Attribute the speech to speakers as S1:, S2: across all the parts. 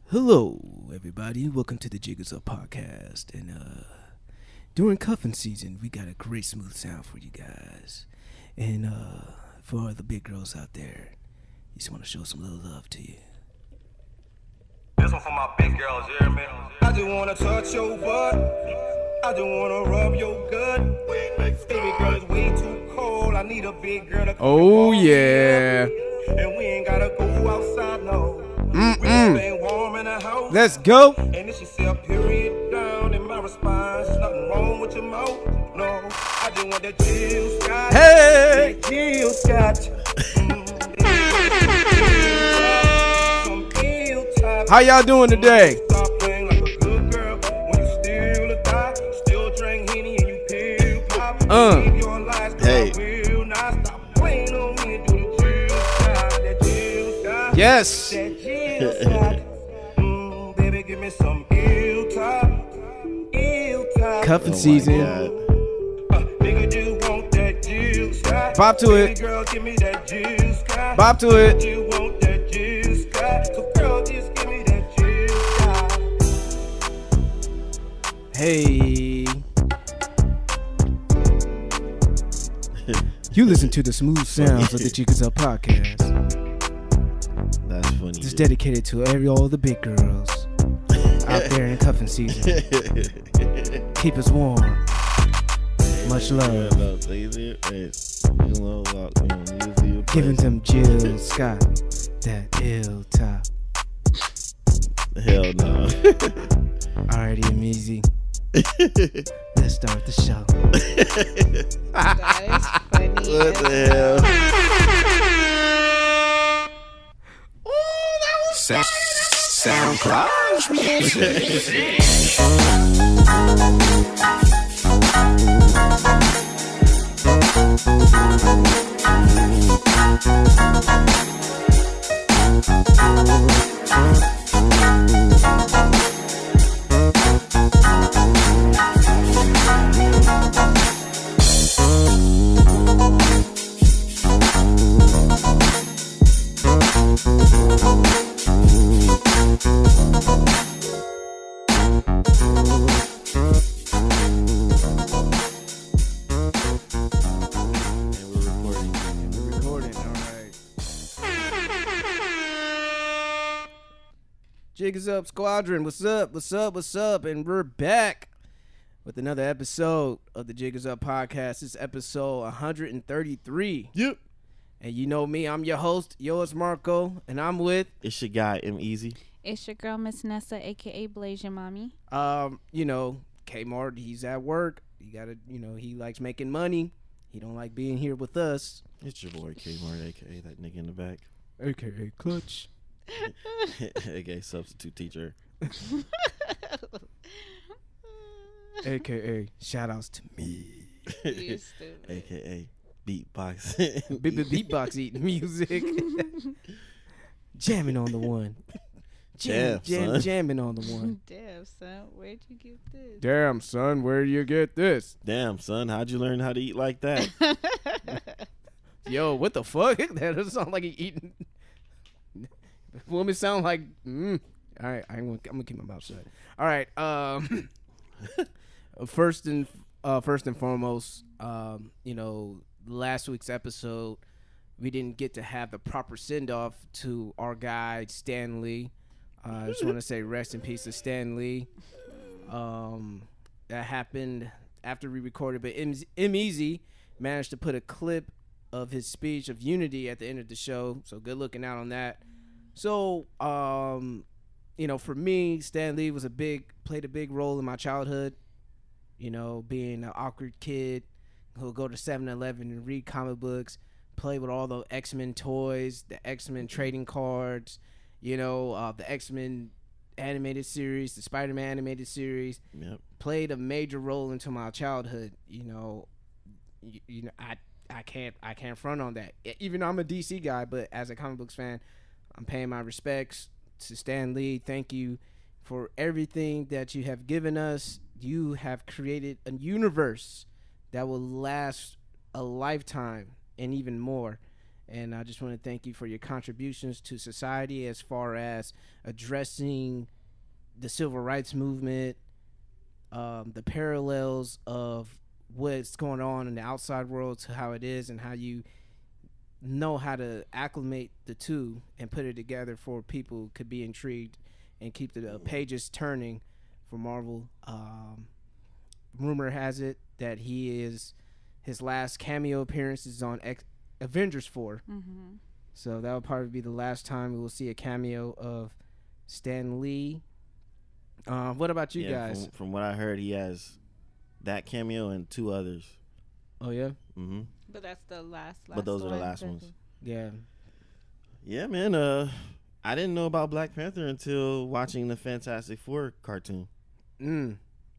S1: Hello, everybody. Welcome to the Jiggers Up podcast. And during cuffing season, we got a great smooth sound for you guys. And for all the big girls out there, just want to show some little love to you.
S2: This one for my big girls, Jermel. I just wanna touch your butt. I just wanna rub your gut. Baby girl is way too cold. I need a big girl to come
S1: Oh,
S2: and warm
S1: yeah.
S2: me up. And we ain't gotta go outside, no. We just stay warm in the house.
S1: Let's go.
S2: And if she say a period down in my response, there's nothing wrong with your mouth. No, I just want that Jill Scott.
S1: Hey.
S2: Jill Scott.
S1: How y'all doing today?
S2: Stop playing like a good girl when you still a guy, still drink Henny and you pill pop. Live your life,
S3: Hey.
S2: I will not stop playing on me and do the Jill Scott, that Jill Scott.
S1: Yes.
S2: That Jill Scott. Baby, give me some ill top, ill top.
S1: Cuffing
S3: Oh
S1: season.
S2: Nigga, just want that Jill Scott.
S1: Bop to
S2: Baby
S1: it.
S2: girl, give me that Jill Scott.
S1: Bop to it.
S2: You want that Jill Scott. So girl, just give me that Jill Scott.
S1: Hey. You listen to the smooth sounds of the Jiggers Up podcast.
S3: That's funny.
S1: It's
S3: dude.
S1: dedicated to all the big girls out there in cuffing season. Keep us warm. Much love. Giving them Jill Scott that ill top.
S3: Hell no.
S1: Alrighty, I'm easy. Let's start the show.
S4: That is funny.
S3: What the hell?
S1: SoundCloud Jiggers Up Squadron, what's up? And we're back with another episode of the Jiggers Up podcast. This is episode 133.
S3: Yep.
S1: And you know me, I'm your host, Yours Marco, and I'm with,
S3: It's your guy, M Easy.
S4: It's your girl, Miss Nessa, aka Blaze your mommy.
S1: Kmart, he's at work. He gotta, he likes making money. He don't like being here with us.
S3: It's your boy Kmart, aka that nigga in the back.
S1: AKA Clutch.
S3: aka substitute teacher.
S1: AKA shout outs to me.
S4: You stupid.
S3: aka beatbox.
S1: Beatbox eating music. Jamming on the one. Jamming on the one.
S4: Damn, son, where'd you get this?
S1: Damn, son, where do you get this?
S3: Damn, son, how'd you learn how to eat like that?
S1: Yo, what the fuck? That doesn't sound like he eating. Women sound like. All right, I'm gonna keep my mouth shut. All right. First and foremost, last week's episode, we didn't get to have the proper send off to our guy Stan Lee. I just want to say rest in peace to Stan Lee. That happened after we recorded, but M Easy managed to put a clip of his speech of unity at the end of the show. So good looking out on that. So, for me, Stan Lee played a big role in my childhood. Being an awkward kid who'll go to 7-Eleven and read comic books, play with all the X-Men toys, the X-Men trading cards, the X-Men animated series, the Spider-Man animated series.
S3: Yep.
S1: Played a major role into my childhood. I can't front on that. Even though I'm a DC guy, but as a comic books fan, I'm paying my respects to Stan Lee. Thank you for everything that you have given us. You have created a universe that will last a lifetime and even more. And I just want to thank you for your contributions to society as far as addressing the civil rights movement, the parallels of what's going on in the outside world to how it is, and how you know how to acclimate the two and put it together for people who could be intrigued and keep the pages turning for Marvel. Rumor has it that his last cameo appearance is on Avengers 4.
S4: Mm-hmm.
S1: So that will probably be the last time we will see a cameo of Stan Lee. What about you guys?
S3: From what I heard, he has that cameo and 2 others.
S1: Oh yeah.
S3: Mm-hmm.
S4: But that's the last.
S3: But those are the last ones.
S1: Yeah.
S3: Yeah, man. I didn't know about Black Panther until watching the Fantastic Four cartoon,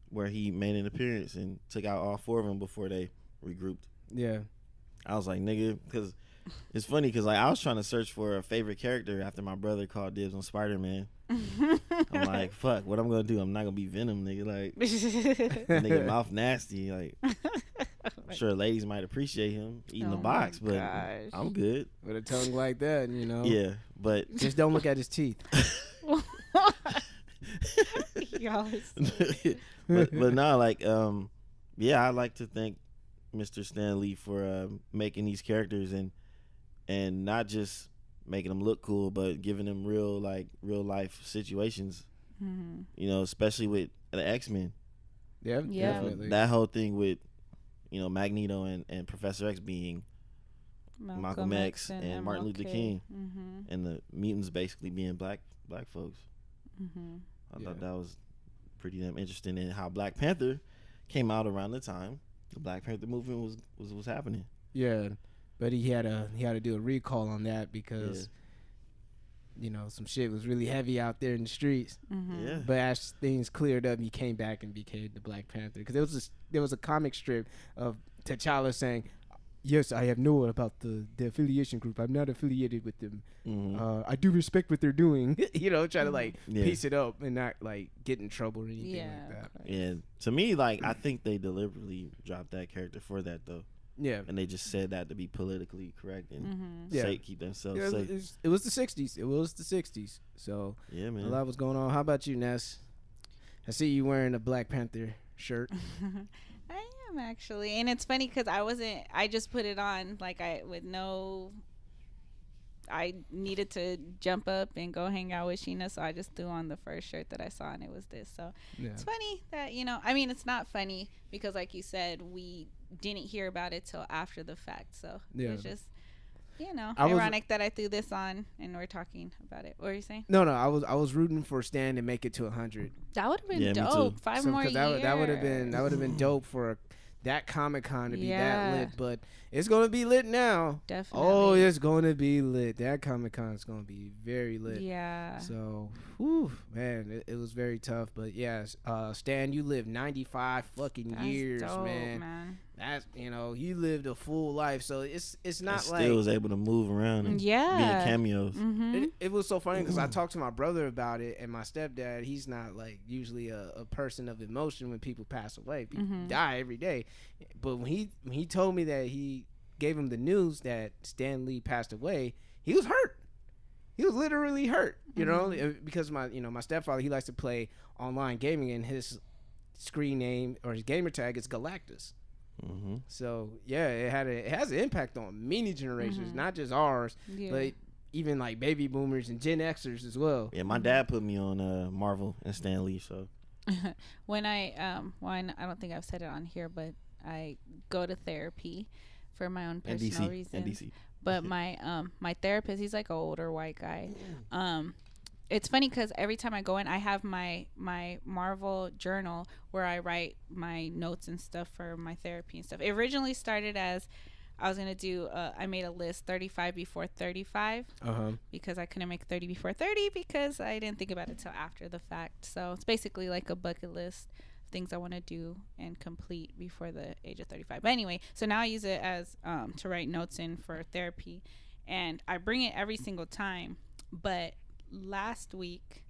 S3: where he made an appearance and took out all 4 of them before they regrouped.
S1: Yeah.
S3: I was like, nigga, because it's funny because like I was trying to search for a favorite character after my brother called dibs on Spider-Man. I'm like, fuck, what I'm gonna do? I'm not gonna be Venom, nigga. Like, nigga mouth nasty. Like, I'm sure ladies might appreciate him eating the box, but I'm good
S1: with a tongue like that, you know.
S3: Yeah, but
S1: just don't look at his teeth.
S3: but no, like, yeah, I like to thank Mr. Stan Lee for making these characters and not just making them look cool, but giving them real life situations.
S4: Mm-hmm.
S3: You know, especially with the X-Men.
S1: Yeah, definitely.
S3: That whole thing with, you know, Magneto and Professor X being Malcolm X and Martin Luther King, and the mutants basically being black folks. I thought that was pretty damn interesting, and how Black Panther came out around the time the Black Panther movement was happening.
S1: Yeah, but he had to do a recall on that because you know, some shit was really heavy out there in the streets.
S3: Yeah.
S1: But as things cleared up, he came back and became the Black Panther. Because there was a comic strip of T'Challa saying, "Yes, I have known about the affiliation group. I'm not affiliated with them. I do respect what they're doing." You know, try to like piece it up and not like get in trouble or anything like that.
S3: Yeah. To me, like, I think they deliberately dropped that character for that though.
S1: Yeah.
S3: And they just said that to be politically correct and keep themselves safe.
S1: It was the 60s. It was the 60s. So
S3: yeah, man.
S1: A lot was going on. How about you, Ness? I see you wearing a Black Panther shirt.
S4: I am actually. And it's funny because I just put it on like I needed to jump up and go hang out with Sheena, so I just threw on the first shirt that I saw, and it was this. So it's funny that, you know, I mean, it's not funny because, like you said, we didn't hear about it till after the fact. So it's just, you know, ironic that I threw this on and we're talking about it. What were you saying?
S1: No, I was rooting for Stan to make it to 100.
S4: That would have been dope. 5 more years.
S1: That would have been dope for that Comic-Con to be that lit, but it's gonna be lit now.
S4: Definitely.
S1: Oh, it's gonna be lit. That Comic-Con is gonna be very lit.
S4: Yeah.
S1: So, whew, man, it was very tough, but yeah, Stan, you lived 95 fucking years,
S4: dope,
S1: man. That's, you know, you lived a full life, so it's not
S3: and
S1: like
S3: still was able to move around and be in cameos.
S1: It was so funny because I talked to my brother about it, and my stepdad, he's not like usually a person of emotion when people pass away. People die every day, but when he told me that he gave him the news that Stan Lee passed away, he was hurt. He was literally hurt, you know, because my stepfather, he likes to play online gaming, and his screen name or his gamer tag is Galactus. So yeah, it has an impact on many generations, not just ours, but even like baby boomers and Gen Xers as well.
S3: Yeah, my dad put me on Marvel and Stan Lee. So
S4: when I don't think I've said it on here, but I go to therapy for my own personal reasons. But my my therapist, he's like an older white guy. It's funny because every time I go in, I have my Marvel journal where I write my notes and stuff for my therapy and stuff. It originally started as I was going to do, I made a list 35 before 35 because I couldn't make 30 before 30 because I didn't think about it till after the fact. So it's basically like a bucket list, things I want to do and complete before the age of 35. But anyway, so now I use it as to write notes in for therapy, and I bring it every single time. But last week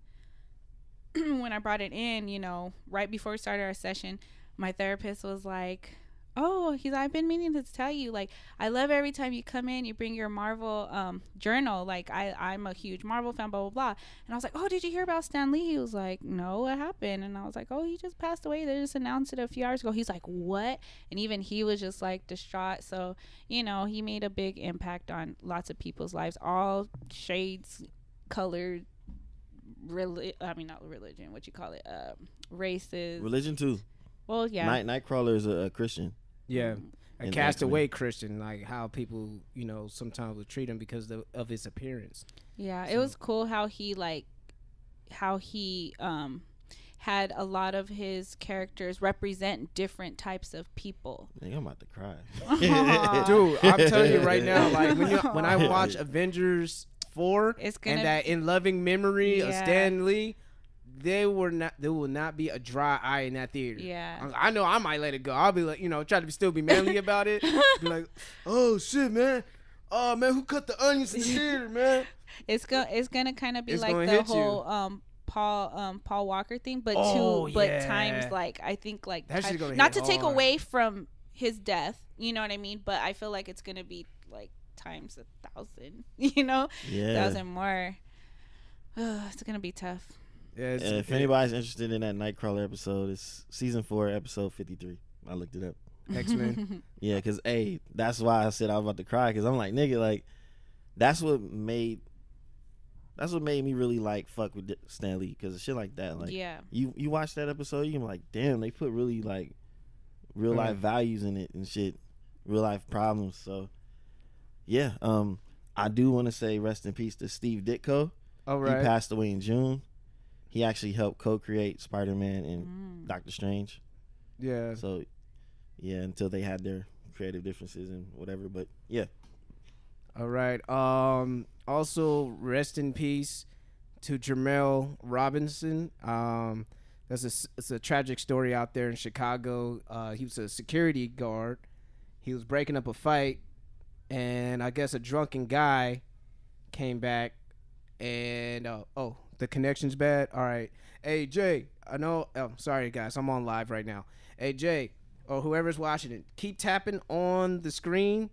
S4: when I brought it in, you know, right before we started our session, my therapist was like, oh, I've been meaning to tell you, like, I love every time you come in, you bring your Marvel journal. Like, I'm a huge Marvel fan, blah, blah, blah. And I was like, oh, did you hear about Stan Lee? He was like, no, what happened? And I was like, oh, he just passed away. They just announced it a few hours ago. He's like, what? And even he was just, like, distraught. So, you know, he made a big impact on lots of people's lives, all shades, colored, not religion, what you call it, races.
S3: Religion, too.
S4: Well, yeah.
S3: Nightcrawler is a Christian.
S1: Yeah. A castaway Christian, like how people, you know, sometimes would treat him because of his appearance.
S4: Yeah, so. It was cool how he had a lot of his characters represent different types of people.
S3: Dang, I'm about to cry.
S1: Dude, I'm telling you right now, like when I watch Avengers 4 and that in loving memory of Stan Lee, there will not be a dry eye in that theater.
S4: Yeah.
S1: I know I might let it go. I'll be like, you know, try to still be manly about it. Be like, oh shit, man. Oh man, who cut the onions in the theater, man?
S4: It's gonna kind of be like the whole Paul Walker thing, but times like I think like not to take away from his death, you know what I mean? But I feel like it's gonna be like times 1,000, you know, 1,000 more. It's gonna be tough.
S1: Yeah,
S3: if anybody's interested in that Nightcrawler episode, it's season 4, episode 53. I looked it up.
S1: X-Men.
S3: Yeah, because that's why I said I was about to cry, because I'm like, nigga, like that's what made me really like fuck with Stan Lee, because of shit like that. Like, you watch that episode, you can be like, damn, they put really like real life values in it and shit, real life problems. So yeah, I do want to say rest in peace to Steve Ditko.
S1: All right,
S3: he passed away in June. He actually helped co-create Spider-Man and Doctor Strange.
S1: Yeah.
S3: So, yeah, until they had their creative differences and whatever. But, yeah.
S1: All right. Also, rest in peace to Jermel Roberson. It's a tragic story out there in Chicago. He was a security guard. He was breaking up a fight, and I guess a drunken guy came back and the connection's bad. All right. Hey, Jay, I know. Oh, sorry, guys. I'm on live right now. Hey, Jay, or whoever's watching it, keep tapping on the screen,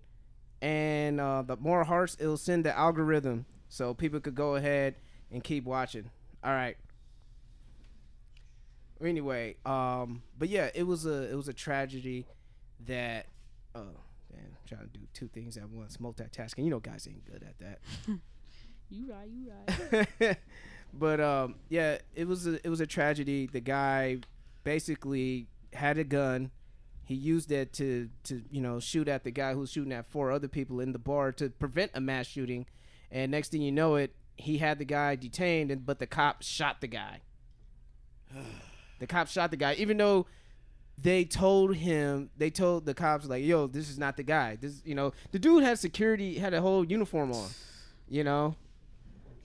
S1: and the more hearts, it'll send the algorithm so people could go ahead and keep watching. All right. Anyway, but yeah, it was a tragedy that. Oh, damn, I'm trying to do two things at once, multitasking. You know, guys ain't good at that.
S4: You right.
S1: But yeah, it was a tragedy. The guy basically had a gun. He used it to shoot at the guy who was shooting at 4 other people in the bar to prevent a mass shooting. And next thing you know, he had the guy detained, but the cop shot the guy. The cop shot the guy, even though they told the cops, like, yo, this is not the guy. This, the dude had a whole uniform on,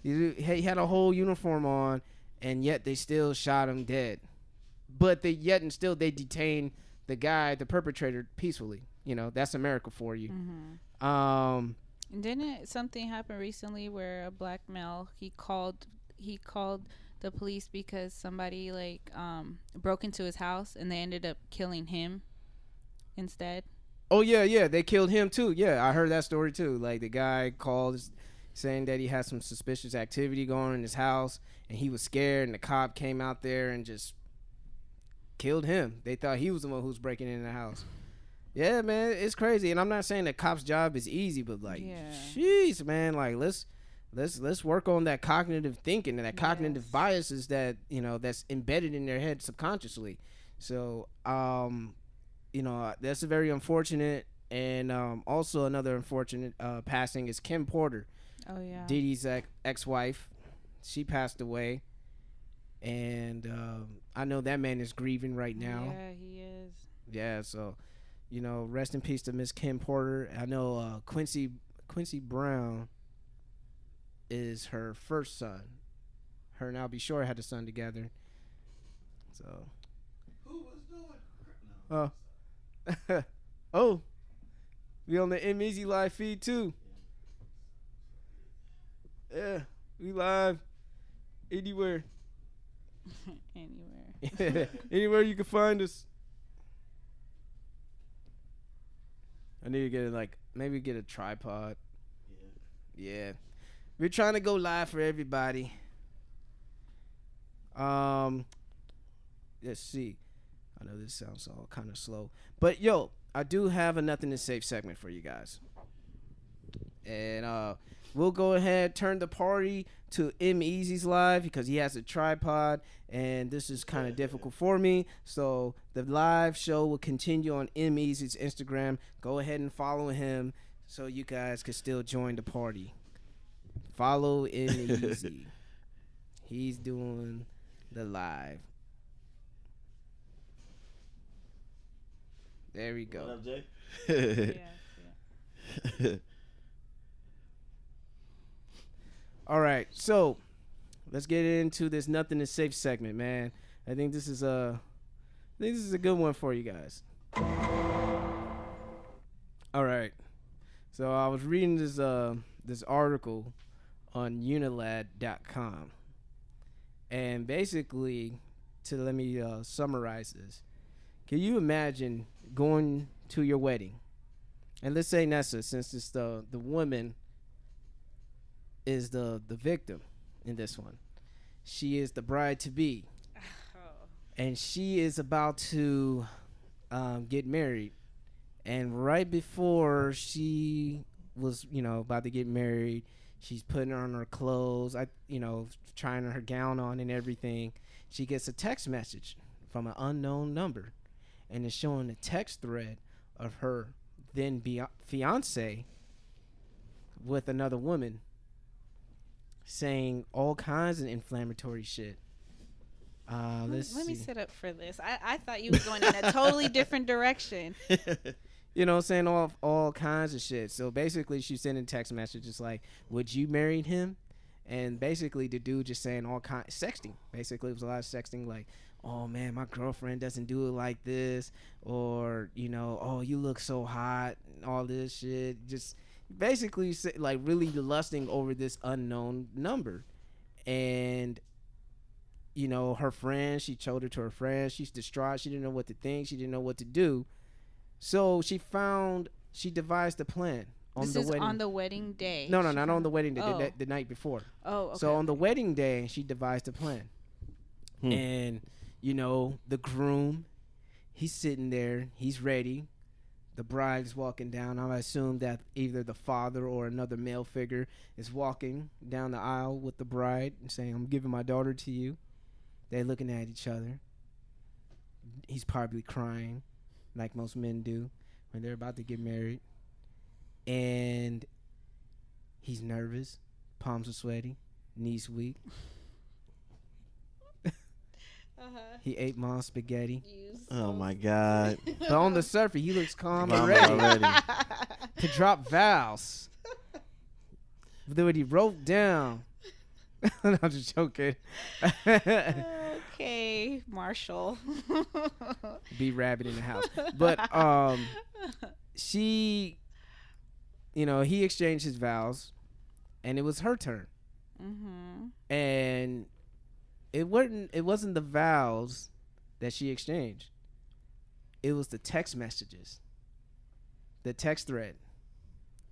S1: He had a whole uniform on, and yet they still shot him dead. But they detained the guy, the perpetrator, peacefully. That's America for you.
S4: Mm-hmm. Didn't something happen recently where a black male he called the police because somebody broke into his house and they ended up killing him instead?
S1: Oh yeah, they killed him too. Yeah, I heard that story too. Like the guy called saying that he had some suspicious activity going on in his house, and he was scared, and the cop came out there and just killed him. They thought he was the one who was breaking in the house. Yeah, man, it's crazy. And I'm not saying the cop's job is easy, but jeez, man, like let's work on that cognitive thinking and that cognitive biases that that's embedded in their head subconsciously. So that's very unfortunate. And also another unfortunate passing is Kim Porter.
S4: Oh yeah,
S1: Diddy's ex-wife. She passed away, and I know that man is grieving right now.
S4: Yeah, he is.
S1: Yeah, so rest in peace to Miss Kim Porter. I know Quincy Brown is her first son. Her and I'll Be Sure had a son together. So
S3: who was doing?
S1: Oh, we on the M Easy live feed too. Yeah, we live anywhere.
S4: Anywhere
S1: you can find us. I need to get maybe get a tripod. Yeah. We're trying to go live for everybody. Let's see. I know this sounds all kind of slow, but yo, I do have a nothing is safe segment for you guys, and we'll go ahead turn the party to M Easy's live because he has a tripod, and this is kind of difficult for me. So the live show will continue on M Easy's Instagram. Go ahead and follow him so you guys can still join the party. Follow M Easy. He's doing the live. There we go.
S3: What up, Jay?
S4: Yeah.
S1: All right, so let's get into this nothing is safe segment, man. I think this is a good one for you guys. All right, so I was reading this article on unilad.com, and basically, let me summarize this. Can you imagine going to your wedding, and let's say Nessa, since it's the woman is the victim in this one, she is the bride to be, and she is about to get married, and right before she was about to get married, she's putting on her clothes, trying her gown on and everything. She gets a text message from an unknown number, and it's showing a text thread of her then fiance with another woman saying all kinds of inflammatory shit. Let
S4: me set up for this. I thought you were going in a totally different direction.
S1: Saying all kinds of shit. So basically she's sending text messages like, would you marry him? And basically the dude just saying all kinds sexting. Basically it was a lot of sexting, like, oh man, my girlfriend doesn't do it like this, or oh, you look so hot, and all this shit. Just basically like really lusting over this unknown number. And her friend, she showed her to her friend, she's distraught, she didn't know what to think, she didn't know what to do. So she devised a plan on
S4: the wedding day.
S1: No, not on the wedding day, the night before.
S4: Oh, okay.
S1: So on the wedding day, she devised a plan. And the groom, he's sitting there, he's ready. The bride is walking down. I assume that either the father or another male figure is walking down the aisle with the bride and saying, I'm giving my daughter to you. They're looking at each other. He's probably crying, like most men do when they're about to get married. And he's nervous, palms are sweaty, knees weak. He ate mom's spaghetti.
S3: Oh my God.
S1: But on the surface, he looks calm and ready to drop vows. But what he wrote down. I'm just joking.
S4: Okay, Marshall.
S1: Be rabbit in the house. But he exchanged his vows, and it was her turn. Mm-hmm. And it wasn't the vows that she exchanged. It was the text messages, the text thread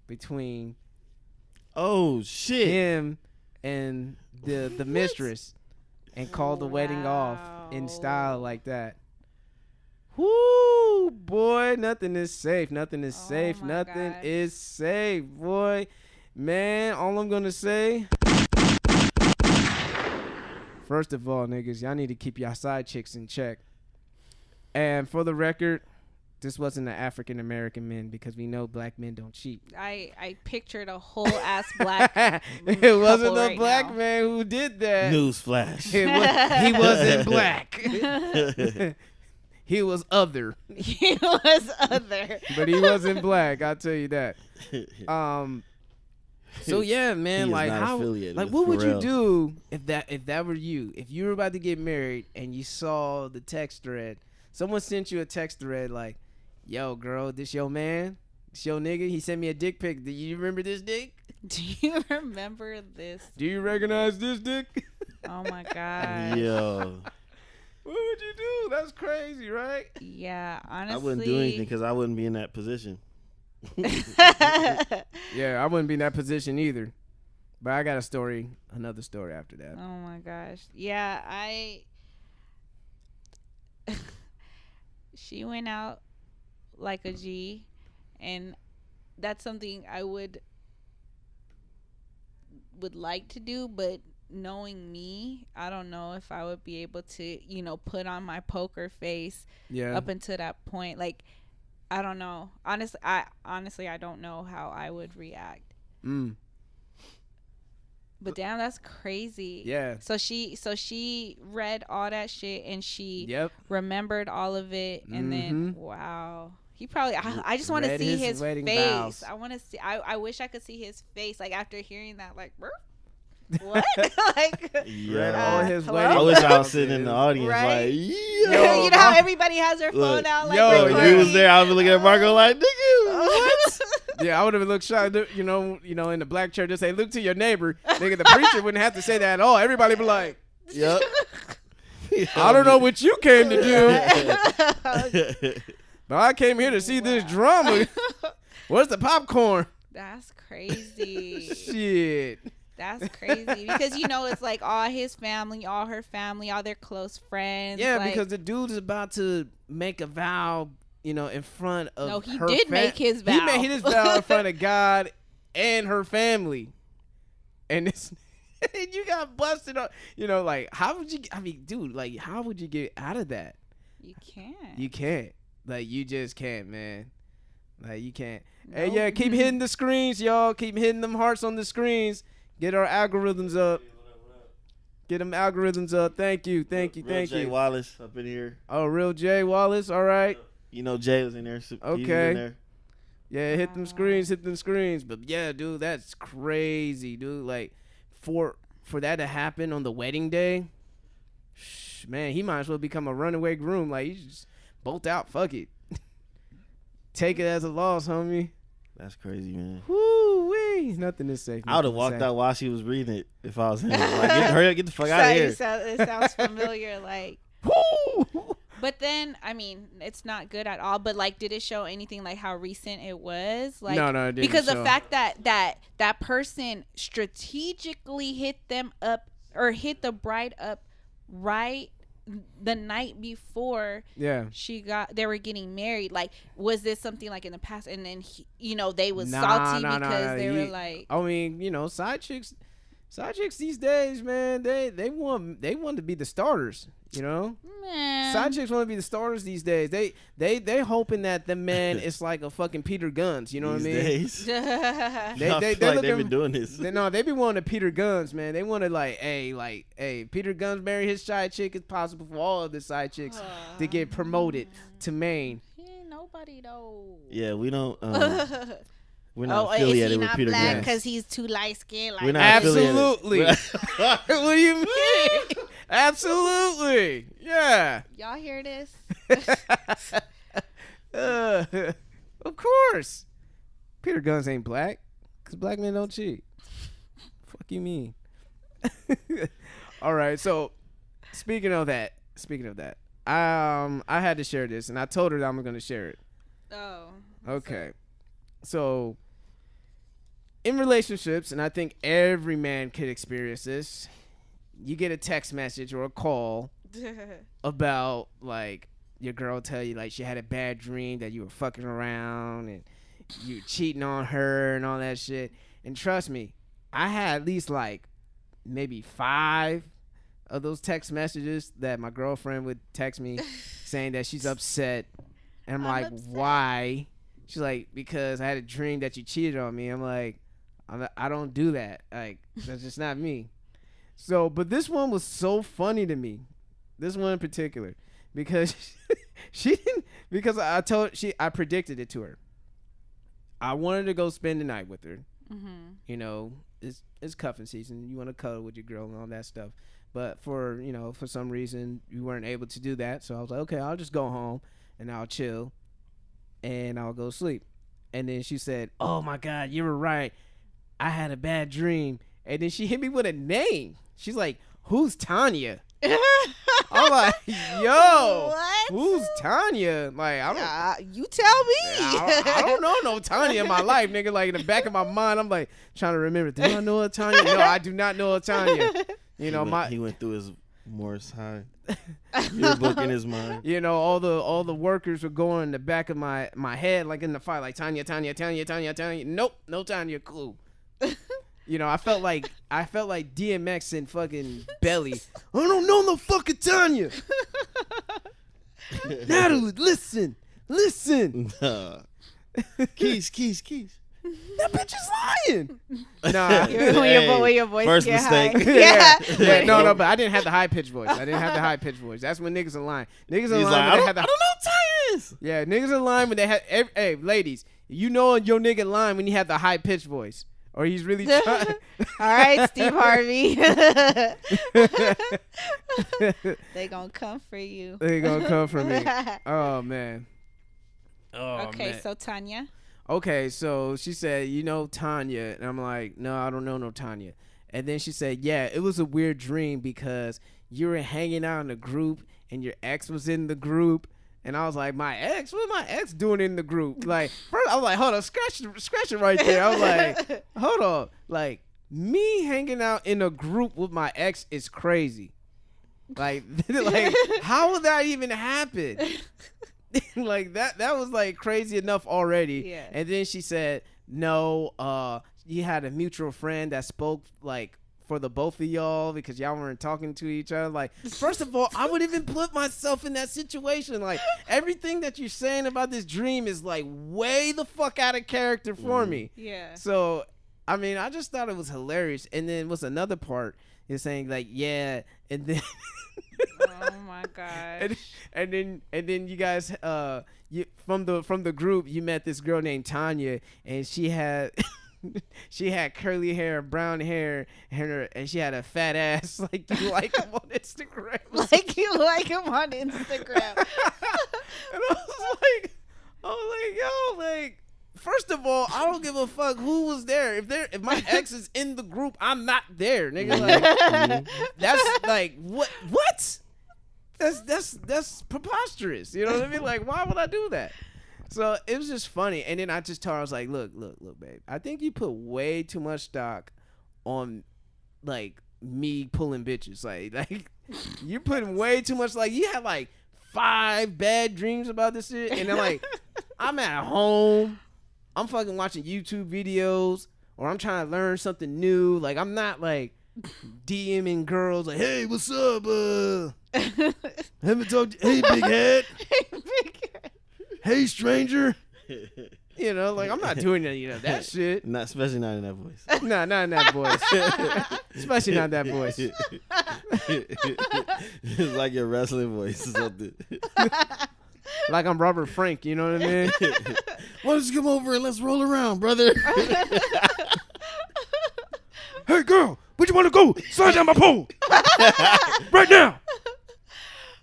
S1: between him and the mistress, and called the wedding off in style like that. Whoo, boy, nothing is safe. Nothing is safe. Nothing is safe, boy. Man, all I'm gonna say, first of all, niggas, y'all need to keep y'all side chicks in check. And for the record, this wasn't an African American man, because we know black men don't cheat.
S4: I pictured a whole ass black.
S1: It wasn't a black man who did that.
S3: Newsflash.
S1: He wasn't black. He was other.
S4: He was other.
S1: But he wasn't black, I'll tell you that. So yeah, man, like what would you do if that were you? If you were about to get married and you saw the text thread, someone sent you a text thread like, yo, girl, this your man? This your nigga? He sent me a dick pic. Do you remember this dick?
S4: Do you remember this?
S1: Do you recognize this dick?
S4: Oh my God.
S3: Yo.
S1: What would you do? That's crazy, right?
S4: Yeah, honestly.
S3: I wouldn't do anything because I wouldn't be in that position.
S1: Yeah, I wouldn't be in that position either. But I got another story after that.
S4: Oh my gosh. Yeah, she went out like a G, and that's something I would like to do, but knowing me, I don't know if I would be able to, put on my poker face up until that point. Like, I don't know. Honestly, I don't know how I would react. But damn, that's crazy.
S1: Yeah.
S4: So she read all that shit and she remembered all of it, and then wow. He probably. I just want to see his face. Vows. I want to see. I wish I could see his face. Like after hearing that, like, what? Like,
S1: all his wedding.
S3: I wish I was sitting in the audience,
S4: right?
S3: like,
S4: yo, you know how everybody has their phone out, like,
S3: if you was there, I would be looking at Marco like, nigga, what?
S1: Yeah, I would have looked shy, in the black church, just say, look to your neighbor. Nigga, the preacher wouldn't have to say that at all. Everybody be like,
S3: yep.
S1: I don't know what you came to do. But I came here to see this drama. Where's the popcorn?
S4: That's crazy.
S1: Shit.
S4: That's crazy. Because, it's like all his family, all her family, all their close friends.
S1: Yeah,
S4: like,
S1: because the dude is about to make a vow, in front of
S4: no, he did make his vow.
S1: He made his vow in front of God and her family. And it's... you got busted on, like, how would you, dude, like, how would you get out of that?
S4: You can't.
S1: You can't. Like, you just can't, man. Like, you can't. Nope. Hey, yeah, keep hitting the screens, y'all. Keep hitting them hearts on the screens. Get our algorithms up. Get them algorithms up. Thank you.
S3: Real Jay Wallace up in here.
S1: Oh, Real Jay Wallace. All right.
S3: Jay was in there.
S1: Okay.
S3: He's in there.
S1: Yeah, hit them screens. But, yeah, dude, that's crazy, dude. Like, for that to happen on the wedding day, man, he might as well become a runaway groom. Like, he just bolt out. Fuck it. Take it as a loss, homie.
S3: That's crazy, man.
S1: Woo-wee. Nothing to say.
S3: I would have walked out while she was reading it if I was him. Like, hurry up, get the fuck out of here.
S4: It sounds familiar, like. But then, I mean, it's not good at all. But, like, did it show anything, like, how recent it was? Like,
S1: no, it didn't.
S4: Because the fact that person strategically hit them up or hit the bride up right the night before they were getting married. Like, was this something, like, in the past? And then, they was salty because they were, like...
S1: I mean, side chicks these days, man, they want to be the starters.
S4: Man.
S1: Side chicks want to be the starters these days. They hoping that the man is like a fucking Peter Guns. You know what I mean?
S3: Days.
S1: They
S3: they've been doing this.
S1: They be wanting to Peter Guns, man. They want to hey, Peter Guns marry his side chick. It's possible for all other side chicks to get promoted to main.
S4: Nobody though.
S3: Yeah, we don't. We're not affiliated with Peter Guns
S4: because he's too light skinned. Like,
S3: we're not
S1: absolutely. What do you mean? Absolutely. Yeah.
S4: Y'all hear this?
S1: Of course. Peter Guns ain't black because black men don't cheat. Fuck you mean? All right. So speaking of that, I had to share this, and I told her that I'm going to share it.
S4: Oh.
S1: Okay. So in relationships, and I think every man could experience this, you get a text message or a call about, like, your girl tell you, like, she had a bad dream that you were fucking around and you cheating on her and all that shit. And trust me, I had at least, like, maybe 5 of those text messages that my girlfriend would text me saying that she's upset. And I'm like, upset. Why? She's like, because I had a dream that you cheated on me. I'm like, I don't do that. Like, that's just not me. So, but this one was so funny to me. This one in particular. Because I predicted it to her. I wanted to go spend the night with her. Mm-hmm. It's cuffing season. You want to cuddle with your girl and all that stuff. But for some reason, you weren't able to do that. So I was like, okay, I'll just go home and I'll chill and I'll go sleep. And then she said, oh my God, you were right. I had a bad dream. And then she hit me with a name. She's like, who's Tanya? I'm like, yo,
S4: What?
S1: who's Tanya? Like, I don't.
S4: You tell me.
S1: I don't know no Tanya in my life, nigga. Like in the back of my mind, I'm like trying to remember. Do I know a Tanya? No, I do not know a Tanya. You know,
S3: he went through his Morris High yearbook in his mind.
S1: You know, all the workers were going in the back of my head, like in the fight, like Tanya. Nope, no Tanya. Cool. You know, I felt like DMX in fucking Belly. I don't know no fucking Tanya. Natalie, listen.
S3: Keys.
S1: That bitch is lying. Nah.
S4: When your voice
S3: first
S4: get
S3: mistake.
S4: high.
S1: Yeah. No, but I didn't have the high pitched voice. That's when niggas are lying. Niggas are lying
S3: like,
S1: when they have the.
S3: I don't know what Tanya is.
S1: Yeah, niggas are lying when they have. Hey, ladies, you know your nigga lying when you have the high pitched voice. Or he's really trying.
S4: All right, Steve Harvey. They gonna come for you.
S1: They gonna come for me. Oh man.
S4: Okay,
S1: man.
S4: so Tanya.
S1: Okay, so she said, you know Tanya, and I'm like, no, I don't know no Tanya. And then she said, yeah, it was a weird dream because you were hanging out in a group and your ex was in the group. And I was like, my ex? What my ex doing in the group? Like, first I was like, hold on, scratch it right there. I was like, hold on. Like, me hanging out in a group with my ex is crazy. Like how would that even happen? Like, that was, like, crazy enough already.
S4: Yeah.
S1: And then she said, no, you had a mutual friend that spoke, like, for the both of y'all because y'all weren't talking to each other. Like, first of all, I would even put myself in that situation. Like, everything that you're saying about this dream is like way the fuck out of character for me.
S4: Yeah.
S1: So, I mean, I just thought it was hilarious. And then what's another part is saying like, yeah, and then
S4: Oh my god.
S1: and then you guys you from the group you met this girl named Tanya and she had she had curly hair, brown hair, and she had a fat ass like you like him on Instagram.
S4: Like you like him on Instagram.
S1: And I was like, yo, like, first of all, I don't give a fuck who was there. If my ex is in the group, I'm not there, nigga. Like, that's like what? That's preposterous. You know what I mean? Like, why would I do that? So it was just funny. And then I just told her, I was like, look, babe. I think you put way too much stock on, like, me pulling bitches. Like you're putting way too much. Like, you had, like, 5 bad dreams about this shit. And then, like, I'm at home. I'm fucking watching YouTube videos. Or I'm trying to learn something new. Like, I'm not, like, DMing girls. Like, hey, what's up? Haven't talked to, hey, big head. Hey, stranger. You know, like, I'm not doing any of that shit.
S3: Especially not in that voice.
S1: Nah, not in that voice. Especially not that voice.
S3: It's like your wrestling voice or something.
S1: Like I'm Robert Frank, you know what I mean?
S3: Why don't you come over and let's roll around, brother?
S1: Hey, girl, where you want to go? Slide down my pole. Right now.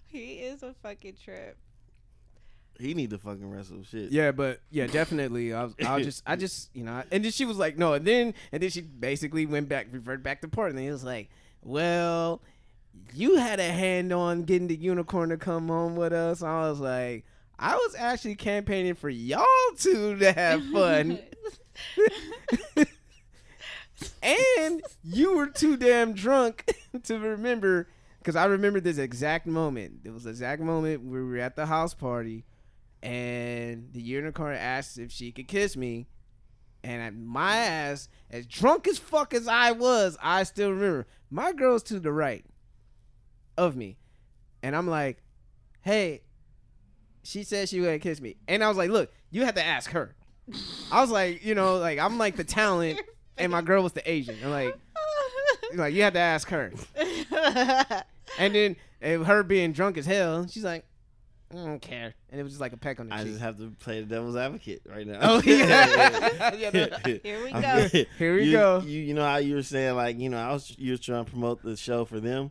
S4: He is a fucking trip.
S3: He need to fucking wrestle shit.
S1: Yeah, but yeah, definitely. I just, you know. And then she was like, no. And then she basically reverted back to part. And then he was like, well, you had a hand on getting the unicorn to come home with us. I was like, I was actually campaigning for y'all two to have fun. And you were too damn drunk to remember. Because I remember this exact moment. It was the exact moment where we were at the house party. And the unicorn asked if she could kiss me. And my ass, as drunk as fuck as I was, I still remember. My girl's to the right of me. And I'm like, hey, she said she was going to kiss me. And I was like, look, you have to ask her. I was like, you know, like, I'm like the talent. And my girl was the Asian. I'm like, you have to ask her. And then her being drunk as hell, she's like, I don't care. And it was just like a peck on the cheek.
S3: I just have to play the devil's advocate right now.
S1: Oh, yeah.
S4: Here we go.
S1: Here we go.
S3: You know how you were saying, like, you know, you were trying to promote the show for them.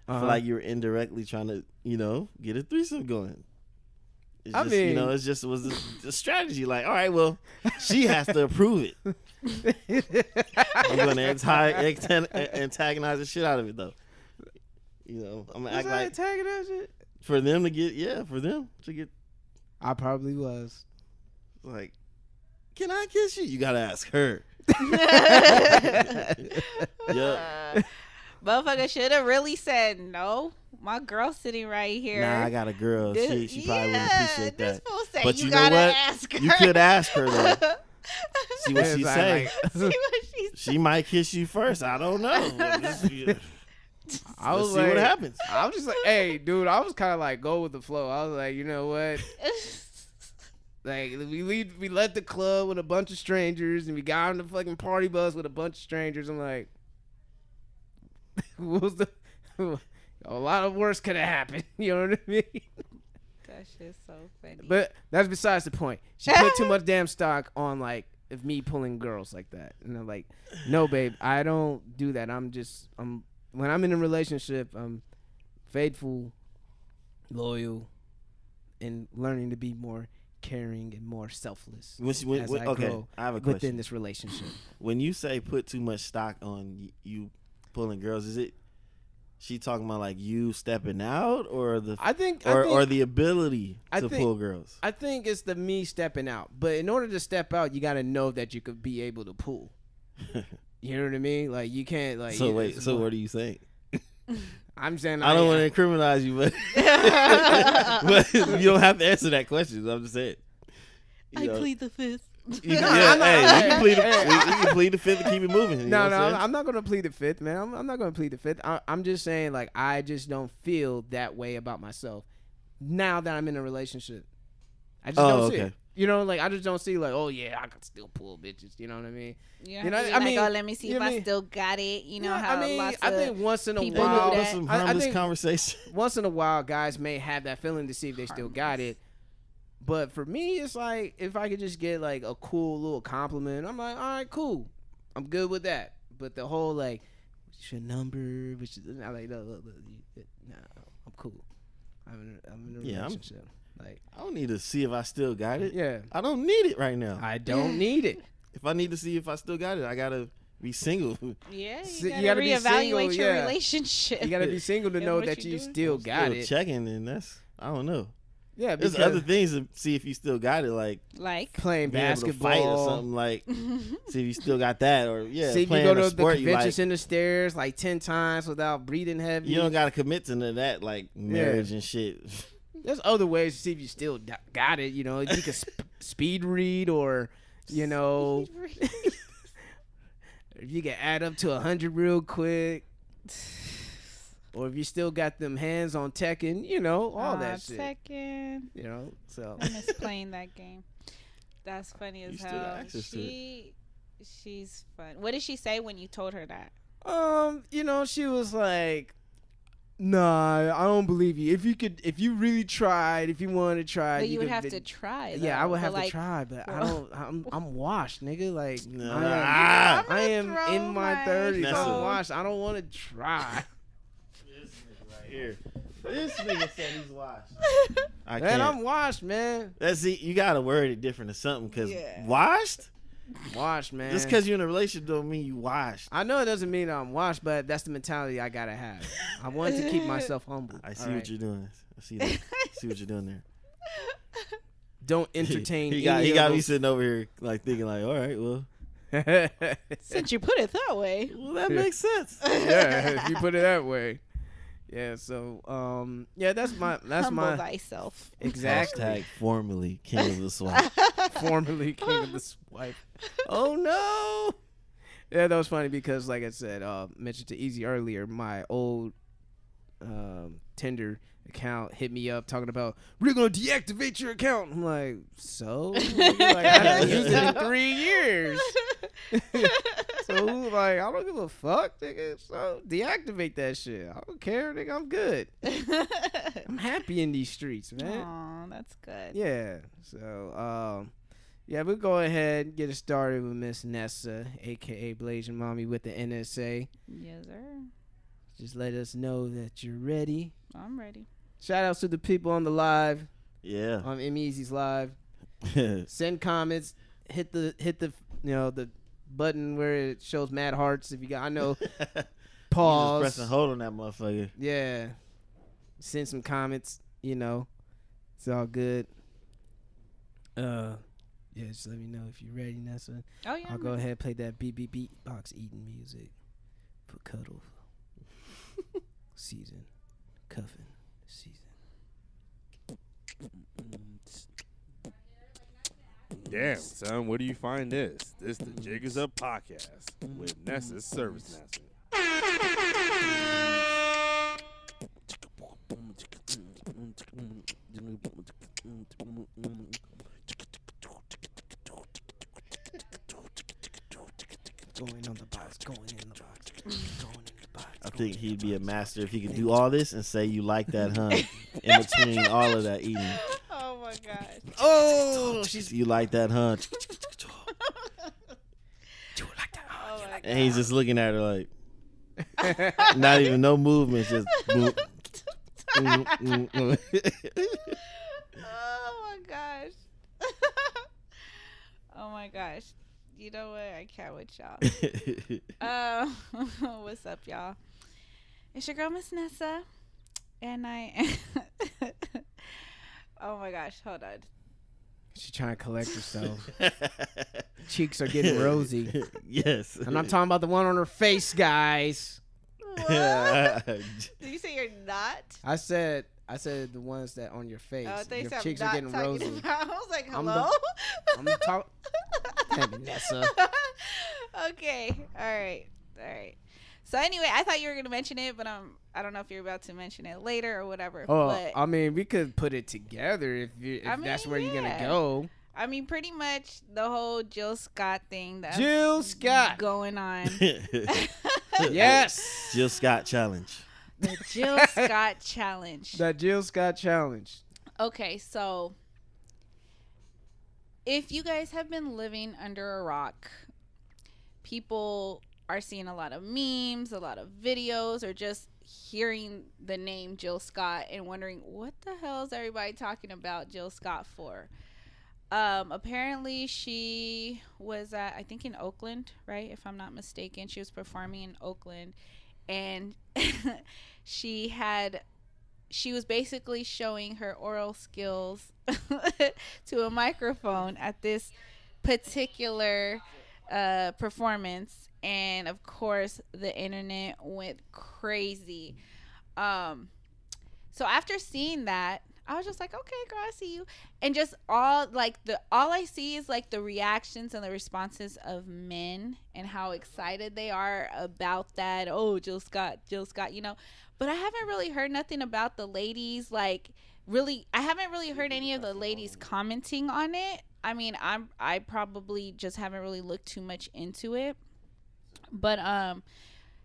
S3: I feel like you were indirectly trying to, you know, get a threesome going. It's just, you know, it was a strategy. Like, all right, well, she has to approve it. I'm going to antagonize the shit out of it, though. I'm gonna act like
S1: tagging that shit
S3: for them to get.
S1: I probably was.
S3: Like, can I kiss you? You gotta ask her.
S4: Yep. Motherfucker should have really said no. My girl's sitting right here.
S3: Nah, I got a girl. She probably wouldn't appreciate that.
S4: Say,
S3: but
S4: you know what? Ask her.
S3: You could ask her though. See what she say.
S4: See what she say.
S3: She might kiss you first. I don't know.
S1: I was
S3: see what happens.
S1: I was just like, hey, dude. I was kind of like go with the flow. I was like, you know what? Like we left the club with a bunch of strangers and we got on the fucking party bus with a bunch of strangers. I'm like, what was a lot of worse could have happened. You know what I mean?
S4: That shit's so funny.
S1: But that's besides the point. She put too much damn stock on like of me pulling girls like that. And I'm like, no, babe, I don't do that. When I'm in a relationship, I'm faithful, loyal, and learning to be more caring and more selfless.
S3: I have a question.
S1: Within this relationship.
S3: When you say put too much stock on you pulling girls, is it she talking about like you stepping out or the or the ability to pull girls?
S1: I think it's the me stepping out. But in order to step out, you got to know that you could be able to pull. You know what I mean? Like you can't like.
S3: So wait. So what are you saying?
S1: I'm saying
S3: I don't want to incriminate you, but but you don't have to answer that question. I'm just saying.
S4: I plead the fifth.
S3: You can plead the fifth and keep it moving.
S1: No, I'm not gonna plead the fifth, man. I'm not gonna plead the fifth. I'm just saying, like, I just don't feel that way about myself now that I'm in a relationship. I just don't see it. You know, like I just don't see like, oh yeah, I can still pull bitches. You know what I mean?
S4: Yeah, you know, I mean, oh, let me see if I still got it. You know how lots of
S1: I think once in a
S4: people
S1: while,
S4: do that.
S3: Some harmless conversation.
S1: Once in a while, guys may have that feeling to see if they still got it. But for me, it's like if I could just get like a cool little compliment, I'm like, all right, cool, I'm good with that. But the whole like, what's your number? I'm like, no, I'm cool. I'm in a relationship. Like,
S3: I don't need to see if I still got it.
S1: Yeah,
S3: I don't need it right now.
S1: I don't need it.
S3: If I need to see if I still got it, I gotta be single.
S4: Yeah, you gotta reevaluate your relationship.
S1: You gotta be single to know that you still got it.
S3: Checking, and that's I don't know.
S1: Yeah,
S3: there's other things to see if you still got it, like
S1: playing basketball
S3: fight or something. Like, see if you still got that, or
S1: see if you go to the convention center stairs like 10 times without breathing heavy.
S3: You don't gotta commit to that, like marriage and shit.
S1: There's other ways to see if you still got it. You know, you can speed read, or you know, if you can add up to 100 real quick. Or if you still got them hands on Tekken, you know, all that shit.
S4: Tekken.
S1: You know, so.
S4: I miss playing that game. That's funny as hell. She's fun. What did she say when you told her that?
S1: You know, she was like, nah, I don't believe you. If you really tried, if you wanted to try.
S4: But you would have to try, though.
S1: Yeah, I would have to try, but I'm washed, nigga. Like,
S3: nah.
S1: I am in my 30s. I'm washed. I don't want to try.
S3: Here. This nigga said he's washed.
S1: I'm washed, man.
S3: You gotta word it different or something, because washed,
S1: man.
S3: Just because you're in a relationship don't mean you washed.
S1: I know it doesn't mean I'm washed, but that's the mentality I gotta have. I want to keep myself humble.
S3: I see what you're doing. I see that. See what you're doing there.
S1: Don't entertain.
S3: He got me sitting over here like thinking like, all right, well.
S4: Since you put it that way,
S3: well, that makes sense.
S1: Yeah, if you put it that way. Yeah, so that's
S4: humble thyself.
S1: Exactly.
S3: Hashtag formerly king of the swamp.
S1: Formerly king of the swamp. Oh no. Yeah, that was funny because, like I said, mentioned to Easy earlier, my old Tinder account hit me up talking about, we're gonna deactivate your account. I'm like, so? Like, I haven't used it in 3 years. So like, I don't give a fuck, nigga. So deactivate that shit. I don't care, nigga. I'm good. I'm happy in these streets, man.
S4: Aw, that's good.
S1: Yeah. So we'll go ahead and get it started with Miss Nessa, aka Blasian Mommy with the NSA.
S4: Yes, sir.
S1: Just let us know that you're ready.
S4: I'm ready.
S1: Shout outs to the people on the live.
S3: Yeah.
S1: On M-Easy's live. Send comments. Hit the the button where it shows mad hearts if you got. I know Pause.
S3: Pressing hold on that motherfucker.
S1: Yeah. Send some comments. You know, it's all good. Yeah, just let me know if you're ready, Nessa.
S4: Oh yeah.
S1: I'll go ahead and play that beatbox eating music for Cuddle season, cuffing season.
S5: Damn, son, where do you find this? This the Jiggers Up podcast with Nessa's Service Master.
S1: Going on the box, going in the box, going in the box.
S3: I think he'd be a master if he could do all this and say you like that, huh? In between all of that eating.
S4: Oh my gosh.
S1: Oh,
S3: You like that, huh?
S4: Oh my
S3: And he's just looking at her like, not even no movements, just.
S4: Oh my gosh. Oh my gosh. You know what? I can't with y'all. What's up, y'all? It's your girl, Miss Nessa. And I... Oh my gosh. Hold on.
S1: She's trying to collect herself. Cheeks are getting rosy.
S3: Yes.
S1: I'm not talking about the one on her face, guys.
S4: What? Did you say you're not?
S1: I said the ones that on your face.
S4: Oh, they
S1: your
S4: said
S1: cheeks
S4: I'm
S1: are
S4: not
S1: getting
S4: talking
S1: rosy.
S4: about. I was like,
S1: I'm
S4: hello?
S1: I'm talking. Damn, Nessa.
S4: Okay. All right. So anyway, I thought you were gonna mention it, but I don't know if you're about to mention it later or whatever.
S1: Oh,
S4: but,
S1: I mean, we could put it together if that's where you're gonna go.
S4: I mean, pretty much the whole Jill Scott thing that's
S1: Jill Scott
S4: going on.
S1: Yes.
S3: Jill Scott challenge.
S4: The Jill Scott challenge.
S1: That Jill Scott challenge.
S4: Okay, so if you guys have been living under a rock, people are seeing a lot of memes, a lot of videos, or just hearing the name Jill Scott and wondering what the hell is everybody talking about Jill Scott for. Apparently she was at, I think in Oakland, right? If I'm not mistaken, she was performing in Oakland, and she was basically showing her oral skills to a microphone at this particular performance, and of course the internet went crazy. So after seeing that, I was just like, okay, girl, I see you. And just all I see is like the reactions and the responses of men and how excited they are about that. Oh, Jill Scott, you know. But I haven't really heard nothing about the ladies. I haven't really heard any of the ladies commenting on it. I mean, I probably just haven't really looked too much into it. But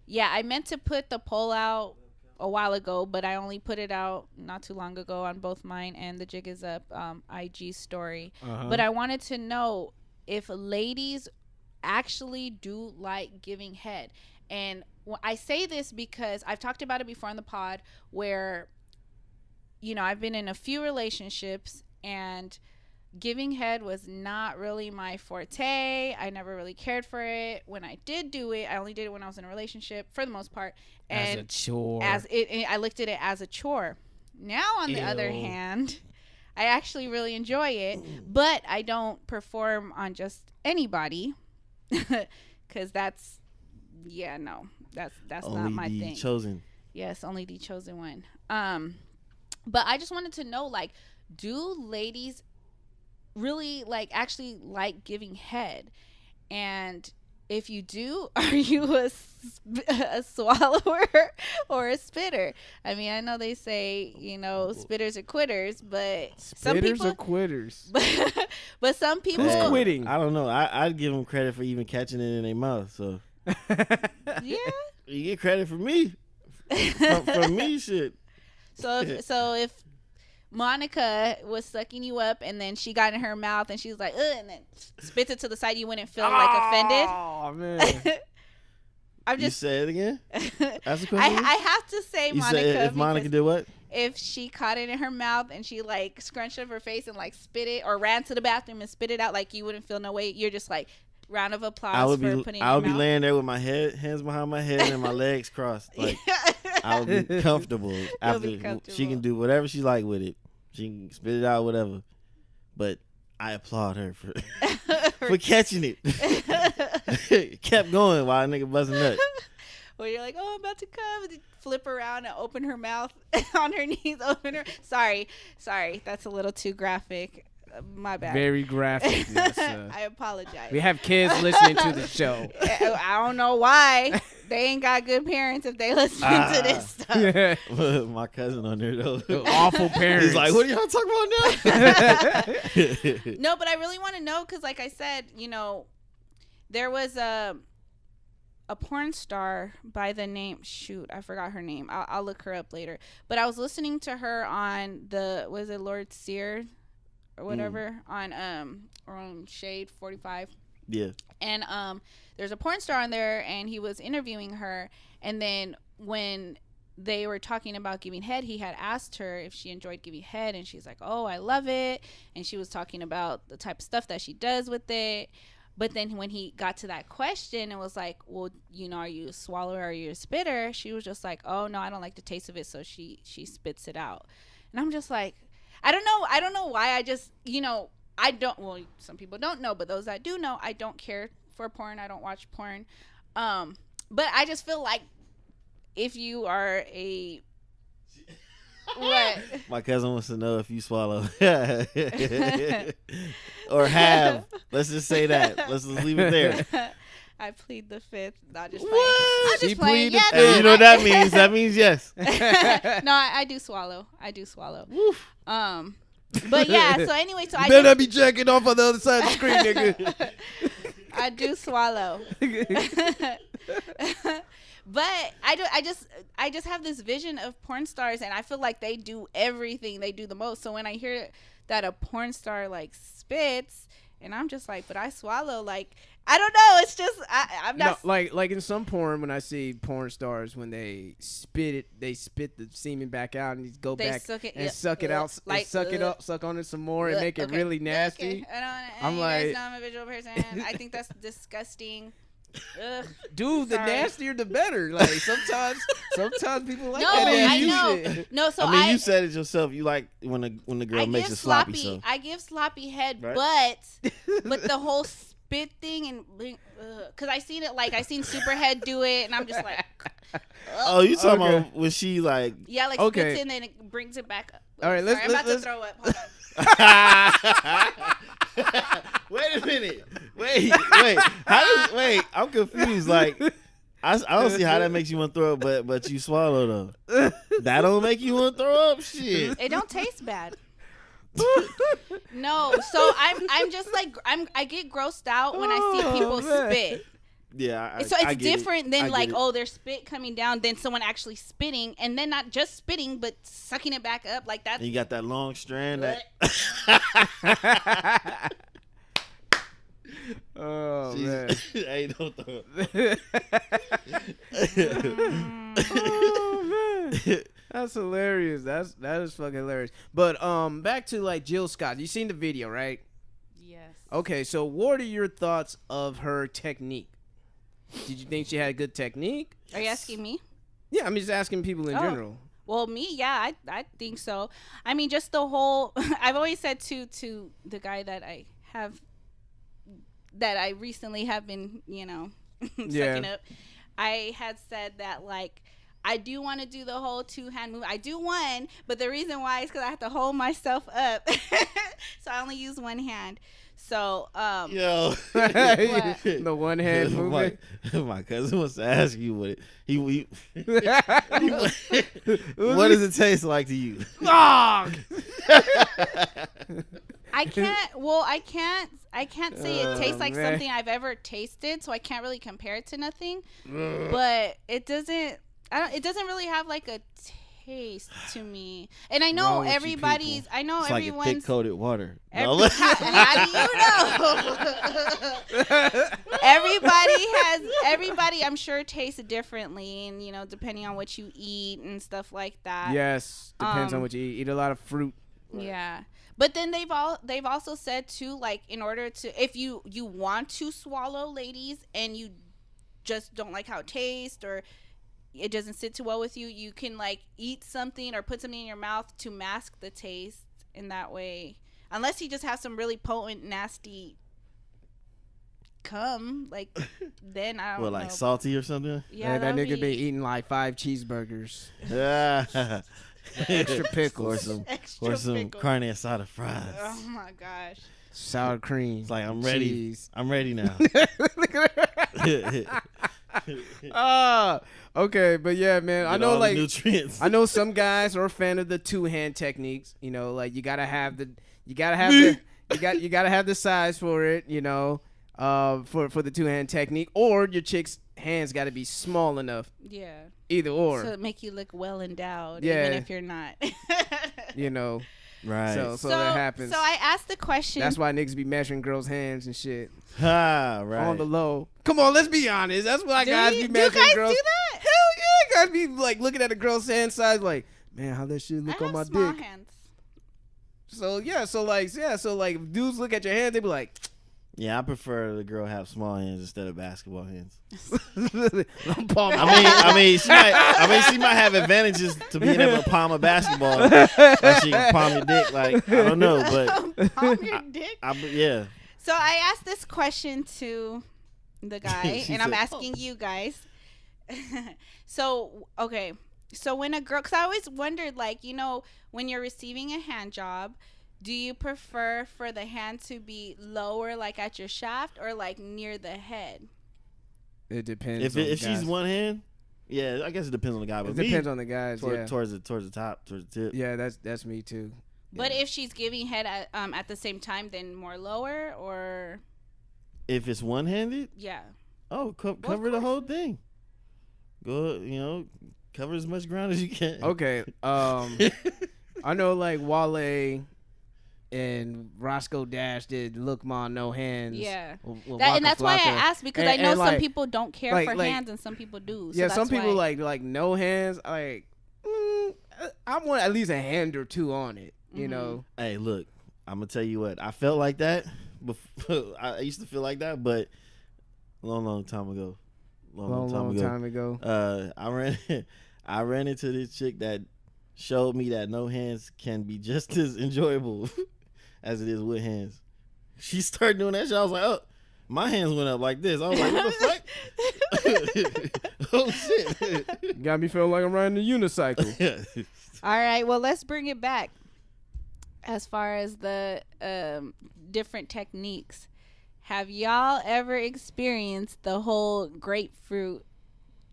S4: yeah, I meant to put the poll out a while ago, but I only put it out not too long ago on both mine and the Jig Is Up IG story. But I wanted to know if ladies actually do like giving head. And I say this because I've talked about it before on the pod where, you know, I've been in a few relationships and giving head was not really my forte. I never really cared for it. When I did do it, I only did it when I was in a relationship for the most part. And
S1: as a chore.
S4: I looked at it as a chore. Now, on the other hand, I actually really enjoy it, but I don't perform on just anybody because that's
S3: only
S4: not my
S3: the
S4: thing.
S3: Chosen.
S4: Yes, only the chosen one. But I just wanted to know, like, do ladies really actually like giving head? And if you do, are you a swallower or a spitter? I mean, I know they say, you know, spitters are quitters, but some people
S1: are quitters.
S4: But some people
S1: Who's quitting?
S3: I don't know. I'd give them credit for even catching it in their mouth. So
S4: yeah,
S3: you get credit for me. For me, shit.
S4: So if Monica was sucking you up and then she got in her mouth and she was like, ugh, and then spits it to the side, you wouldn't feel offended?
S1: Oh, man.
S3: You say it again? That's a question.
S4: I have to say,
S3: you
S4: Monica.
S3: Say if Monica did what?
S4: If she caught it in her mouth and she scrunched up her face and spit it, or ran to the bathroom and spit it out, you wouldn't feel no way. You're just like, round of applause for putting.
S3: I would be laying there with my hands behind my head and my legs crossed. Like I would be comfortable after she can do whatever she like with it. She can spit it out, whatever. But I applaud her for for catching it. Kept going while a nigga busting nuts.
S4: Well, you're like, oh, I'm about to come, and then flip around and open her mouth on her knees. Open her. Sorry, that's a little too graphic. My bad.
S1: Very graphic. Yes,
S4: I apologize.
S1: We have kids listening to the show.
S4: I don't know why. They ain't got good parents if they listen to this stuff.
S3: My cousin on there though.
S1: Awful parents.
S3: He's like, what are y'all talking about now?
S4: No, but I really want to know because, like I said, you know, there was a porn star by the name, shoot, I forgot her name. I'll look her up later. But I was listening to her on was it Lord Sear or whatever on Shade 45.
S3: Yeah.
S4: And there's a porn star on there, and he was interviewing her, and then when they were talking about giving head, he had asked her if she enjoyed giving head, and she's like, oh, I love it. And she was talking about the type of stuff that she does with it. But then when he got to that question and was like, well, you know, are you a swallower or are you a spitter? She was just like, oh, no, I don't like the taste of it. So she spits it out. And I'm just like, I don't know why. I just, you know, well, some people don't know, but those that do know, I don't care for porn. I don't watch porn. But I just feel like if you are a... What?
S3: My cousin wants to know if you swallow or have. Let's just say that. Let's just leave it there.
S4: I plead the fifth. Not just
S3: what?
S4: I'm just playing. Yeah,
S3: hey, you know what that means? That means yes.
S4: No, I do swallow. Woof. But yeah. So anyway, so I
S1: better be checking off on the other side of the screen, nigga.
S4: I do swallow. But I just have this vision of porn stars, and I feel like they do everything. They do the most. So when I hear that a porn star like spits, and I'm just like, but I swallow. Like, I don't know. It's just I'm not.
S1: No, like in some porn, when I see porn stars, when they spit the semen back out and go back suck it out, like, suck it up, suck on it some more, and make it really nasty.
S4: Okay.
S1: I'm like,
S4: I'm a visual person. I think that's disgusting. Ugh.
S1: Dude, the nastier the better. Like sometimes people like
S4: no,
S1: that.
S4: I know. Shit. No, so
S3: I mean, you said it yourself. You like when the girl makes it sloppy. So.
S4: I give sloppy head,
S3: right?
S4: but the whole spit thing and because I seen Superhead do it, and I'm just like,
S3: oh, you talking about when she like
S4: spits in and it brings it back up.
S1: All right,
S4: I'm about to throw up. Hold on.
S3: Wait a minute. Wait. I'm confused. Like, I don't see how that makes you want to throw up, but you swallow though. That don't make you want to throw up. Shit.
S4: It don't taste bad. No, so I'm just like I get grossed out when I see people spit.
S3: Yeah,
S4: so it's different than like, oh, there's spit coming down, than someone actually spitting, and then not just spitting, but sucking it back up like that.
S3: You got that long strand. That
S1: oh man,
S3: hey, don't throw
S1: oh man, that's hilarious. That is fucking hilarious. But back to like Jill Scott. You seen the video, right?
S4: Yes.
S1: Okay, so what are your thoughts of her technique? Did you think she had good technique?
S4: Are you asking me?
S1: Yeah, I'm just asking people in general.
S4: Well, me, yeah, I think so. I mean, just the whole. I've always said to the guy that I recently have been, sucking up. I had said that like I do want to do the whole two-hand move. I do one, but the reason why is because I have to hold myself up, so I only use one hand. So,
S3: yo,
S1: the one hand movement.
S3: My cousin wants to ask you what what does it taste like to you?
S1: Dog.
S4: I can't say it tastes like something I've ever tasted, so I can't really compare it to nothing. But it doesn't really have like a taste to me, and I know everybody's. I know
S3: it's
S4: everyone's
S3: like thick coated water.
S4: How do you know? Everybody, I'm sure, tastes differently, and depending on what you eat and stuff like that.
S1: Yes, depends on what you eat. Eat a lot of fruit.
S4: Yeah. But then they've also said too, like, in order to, if you want to swallow, ladies, and you just don't like how it tastes, or it doesn't sit too well with you, you can like eat something or put something in your mouth to mask the taste in that way. Unless he just has some really potent, nasty cum, like, then I don't know.
S3: Like salty or something?
S1: Yeah, that nigga be eating like 5 cheeseburgers. Yeah. Extra pickles.
S3: Or some carne asada fries.
S4: Oh my gosh.
S1: Sour cream.
S3: It's like, I'm ready.
S1: Cheese.
S3: I'm ready now.
S1: Okay, but yeah, man. I know, like,
S3: nutrients.
S1: I know some guys are a fan of the 2-hand techniques. You know, like you gotta have the size for it. You know, for the 2-hand technique, or your chick's hands got to be small enough.
S4: Yeah.
S1: Either or.
S4: So it make you look well endowed,
S1: yeah.
S4: even if you're not.
S1: You know.
S3: Right.
S1: So that happens.
S4: So I asked the question.
S1: That's why niggas be measuring girls' hands and shit.
S3: Right.
S1: On the low. Come on, let's be honest. That's why guys be measuring girls.
S4: Do you guys do that?
S1: Hell yeah. Guys be like looking at a girl's hand size like, man, how that shit look on my
S4: small
S1: dick.
S4: Hands.
S1: So if dudes look at your hands, they be like,
S3: yeah, I prefer the girl have small hands instead of basketball hands.
S1: I
S3: mean, she might have advantages to being able to palm a basketball. Like she can palm your dick. Like, I don't know, but
S4: palm your dick.
S3: Yeah.
S4: So I asked this question to the guy, and I'm asking you guys. So okay, so when a girl, because I always wondered, like, you know, when you're receiving a hand job, do you prefer for the hand to be lower, like at your shaft, or like near the head?
S1: It depends.
S3: If she's one hand, yeah, I guess it depends on the guy. But
S1: it depends on the guys.
S3: Towards the top, towards the tip.
S1: Yeah, that's me too.
S4: But if she's giving head at the same time, then more lower, or
S3: if it's one handed,
S4: yeah.
S3: Oh, cover the whole thing. Go, cover as much ground as you can.
S1: Okay. I know, like, Wale and Roscoe Dash did "Look Ma No Hands."
S4: Yeah,
S1: with
S4: and that's why I asked, because I know some
S1: like,
S4: people don't care for hands and some people do. So
S1: yeah, some people like no hands. Like, I want at least a hand or two on it. You know.
S3: Hey, look, I'm gonna tell you what. I felt like that before. I used to feel like that, but long time ago. Long time ago. I ran into this chick that showed me that no hands can be just as enjoyable as it is with hands. She started doing that shit. I was like, oh, my hands went up like this. I was like, what the fuck? Oh shit!
S1: Got me feeling like I'm riding a unicycle.
S4: All right, well, let's bring it back. As far as the different techniques, have y'all ever experienced the whole grapefruit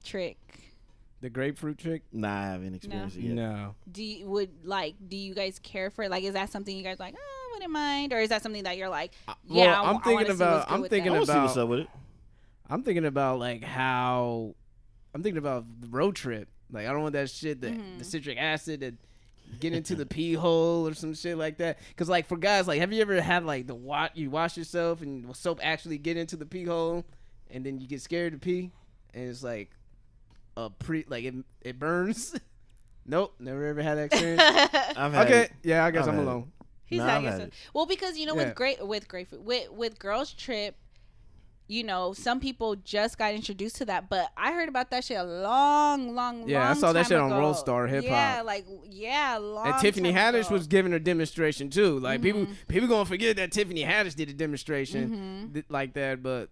S4: trick?
S1: The grapefruit trick?
S3: Nah, I haven't experienced it yet.
S1: No.
S4: Do you guys care for it? Like, is that something you guys like? I wouldn't mind, or is that something that you're like, yeah?
S1: Well, I'm thinking about
S3: what's up with it.
S1: I'm thinking about the road trip. Like, I don't want that shit, the citric acid to get into the pee hole or some shit like that. Because, like, for guys, like, have you ever had, like, you wash yourself and the soap actually get into the pee hole and then you get scared to pee and it's like it burns? Nope, never ever had that experience. I guess I'm alone.
S4: He's not. Well, because with grapefruit, with girls trip, some people just got introduced to that, but I heard about that shit a long
S1: I saw that shit
S4: ago.
S1: on World Star Hip Hop.
S4: Long.
S1: And Tiffany Haddish was giving her demonstration too. Like, people gonna forget that Tiffany Haddish did a demonstration like that. But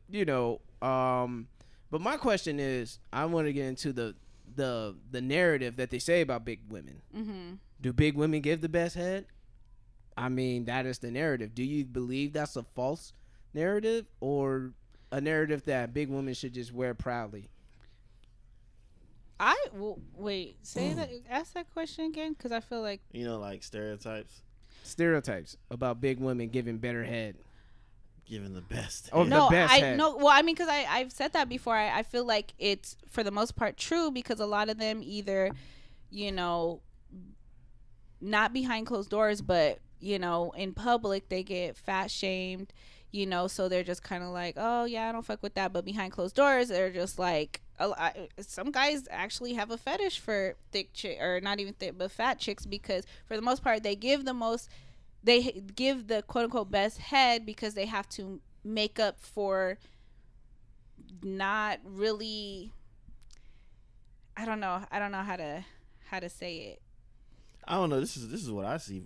S1: but my question is, I want to get into the narrative that they say about big women. Do big women give the best head? I mean, that is the narrative. Do you believe that's a false narrative, or a narrative that big women should just wear proudly?
S4: Wait, say that. Ask that question again, because I feel like
S3: like stereotypes
S1: about big women giving better head,
S3: giving the best.
S1: Oh,
S3: head.
S1: the best head.
S4: No. Well, I mean, because I've said that before. I feel like it's for the most part true, because a lot of them either, not behind closed doors, but in public they get fat shamed. So they're just kind of like, oh yeah, I don't fuck with that. But behind closed doors, they're just like, some guys actually have a fetish for thick chick, or not even thick, but fat chicks, because for the most part they give the quote unquote best head, because they have to make up for not really. I don't know how to say it.
S3: I don't know. This is what I see.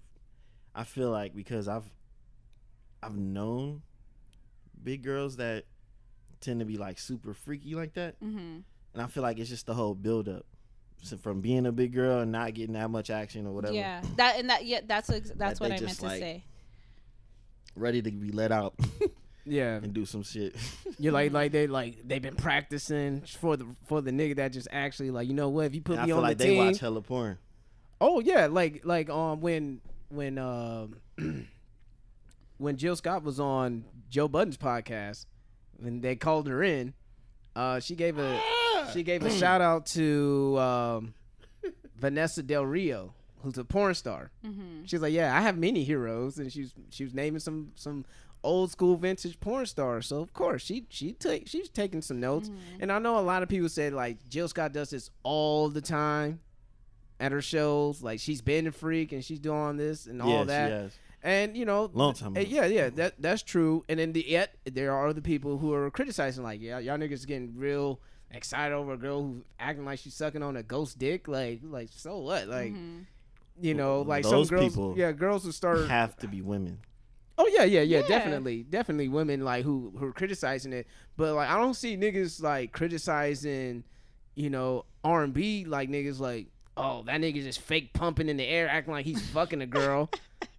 S3: I feel like because I've known big girls that tend to be like super freaky like that, and I feel like it's just the whole build up, so from being a big girl and not getting that much action or whatever.
S4: Yeah, that's what I meant to say.
S3: Ready to be let out.
S1: Yeah,
S3: and do some shit.
S1: You're they've been practicing for the nigga that just actually like, you know what, if you put me on the team.
S3: They watch hella porn.
S1: Oh yeah, when Jill Scott was on Joe Budden's podcast, when they called her in, she gave a shout out to Vanessa Del Rio, who's a porn star. She's like, yeah, I have many heroes, and she was naming some old school vintage porn stars. So of course she's taking some notes. And I know a lot of people said like Jill Scott does this all the time at her shows, like she's been a freak and she's doing this and all that. She has. And you know,
S3: long time ago.
S1: Yeah, that's true. And then yet there are other people who are criticizing, like, yeah, y'all niggas getting real excited over a girl who acting like she's sucking on a ghost dick. Like so what? Like, you know, like
S3: those
S1: some girls,
S3: people
S1: girls who start
S3: have to be women.
S1: Oh yeah, definitely women like who are criticizing it. But like I don't see niggas like criticizing, you know, R&B, like niggas like, oh, that nigga just fake pumping in the air acting like he's fucking a girl.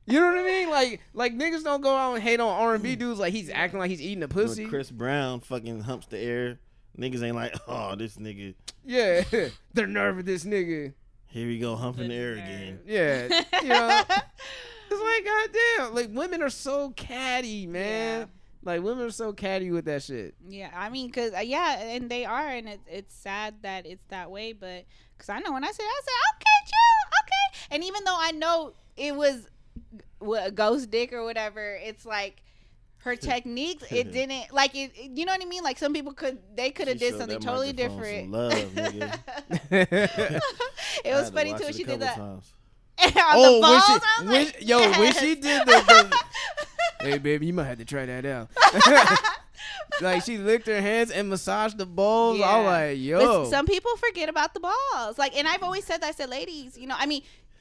S1: You know what I mean? Like niggas don't go out and hate on R&B dudes like he's acting like he's eating a pussy.
S3: When Chris Brown fucking humps the air, niggas ain't like, oh, this nigga.
S1: Yeah, the nerve of this nigga.
S3: Here we go humping the air again.
S1: Yeah, you know. It's like, goddamn, like women are so catty, man. Yeah. Like women are so catty with that shit.
S4: Yeah, I mean, cause and they are, and it's sad that it's that way. But cause I know when I said okay, chill, okay, and even though I know it was a ghost dick or whatever, it's like her techniques. It didn't like it. You know what I mean? Like some people could have did something totally different.
S3: Love, nigga.
S4: It was funny too. She did that.
S3: Times.
S1: When she did the hey baby, you might have to try that out. Like she licked her hands and massaged the balls. Yeah. I'm like, yo.
S4: But some people forget about the balls. Like, and I've always said that. I said, ladies, you know, I mean,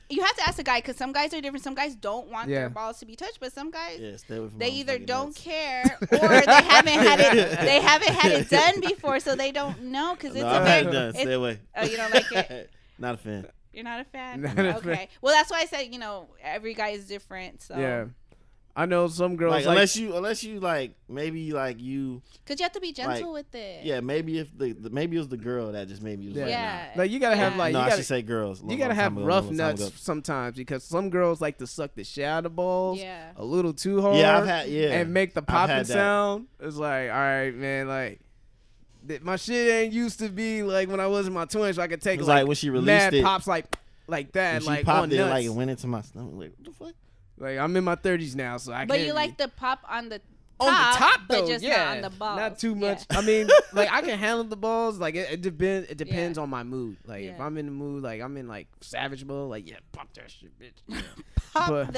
S4: you have to ask a guy, because some guys are different. Some guys don't want their balls to be touched, but some guys they either don't care or they haven't had it. They haven't had it done before, so they don't know. Because
S3: I've had it done. Stay away.
S4: Oh, you don't like it?
S3: Not a fan.
S4: You're not a fan?
S1: Not a
S4: okay.
S1: fan.
S4: Well, that's why I said, you know, every guy is different. So
S1: yeah, I know some girls
S3: like, unless you like maybe like you.
S4: Cause you have to be gentle with it.
S3: Yeah, maybe if maybe it was the girl that just maybe was
S1: like you gotta have like
S3: no, I should say girls.
S1: You gotta have rough nuts sometimes, because some girls like to suck the shit out of the balls a little too hard.
S3: Yeah, I've had
S1: and make the popping sound. It's like, all right, man, like. My shit ain't used to be like when I was in my 20s, so I could take like
S3: when she released
S1: mad
S3: it,
S1: pops like that,
S3: when
S1: like
S3: she popped
S1: on
S3: it,
S1: nuts.
S3: like it went into my stomach. Like what the fuck?
S1: Like I'm in my 30s now, so I can't.
S4: But you like the pop on the
S1: on the top though,
S4: but just not on the balls.
S1: Not too much. I mean, like I can handle the balls. Like it depends on my mood. Like if I'm in the mood, like I'm in like savage mode, like pop that shit, bitch.
S4: Pop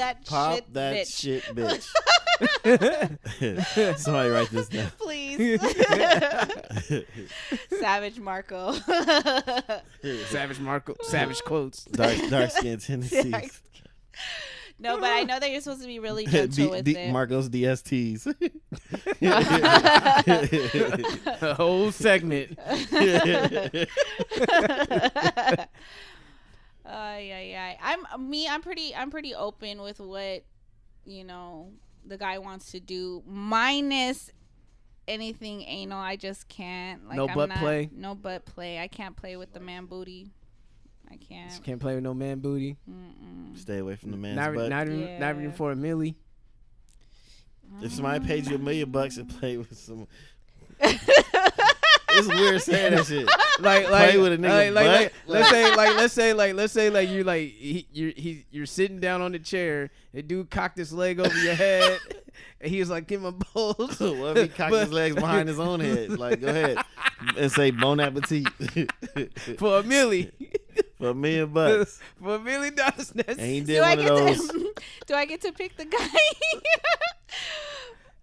S4: that
S3: shit, bitch. Somebody write this down,
S4: please. Savage Marco.
S1: Savage quotes.
S3: Dark skin tendencies.
S4: No, but I know that you're supposed to be really gentle with it.
S3: Marco's DSTs.
S1: A whole segment.
S4: I'm pretty open with what, you know, the guy wants to do, minus anything anal. I just can't. Like,
S1: no butt play.
S4: No butt play. I can't play with the man booty. I can't.
S1: Just can't play with no man booty.
S3: Stay away from the man's butt.
S1: Not even for a milli.
S3: If somebody paid you $1 million to play with some, it's weird saying that shit.
S1: Like
S3: play with a nigga butt.
S1: Let's say you're sitting down on the chair. The dude cocked his leg over your head, And he was like, "Give him balls."
S3: What if he cocked his legs behind his own head? Like, go ahead and say "Bon appetit"
S1: for $1 million.
S3: For $1 million. For
S1: $1 million.
S3: And he did one of those.
S4: Do I get to pick the guy?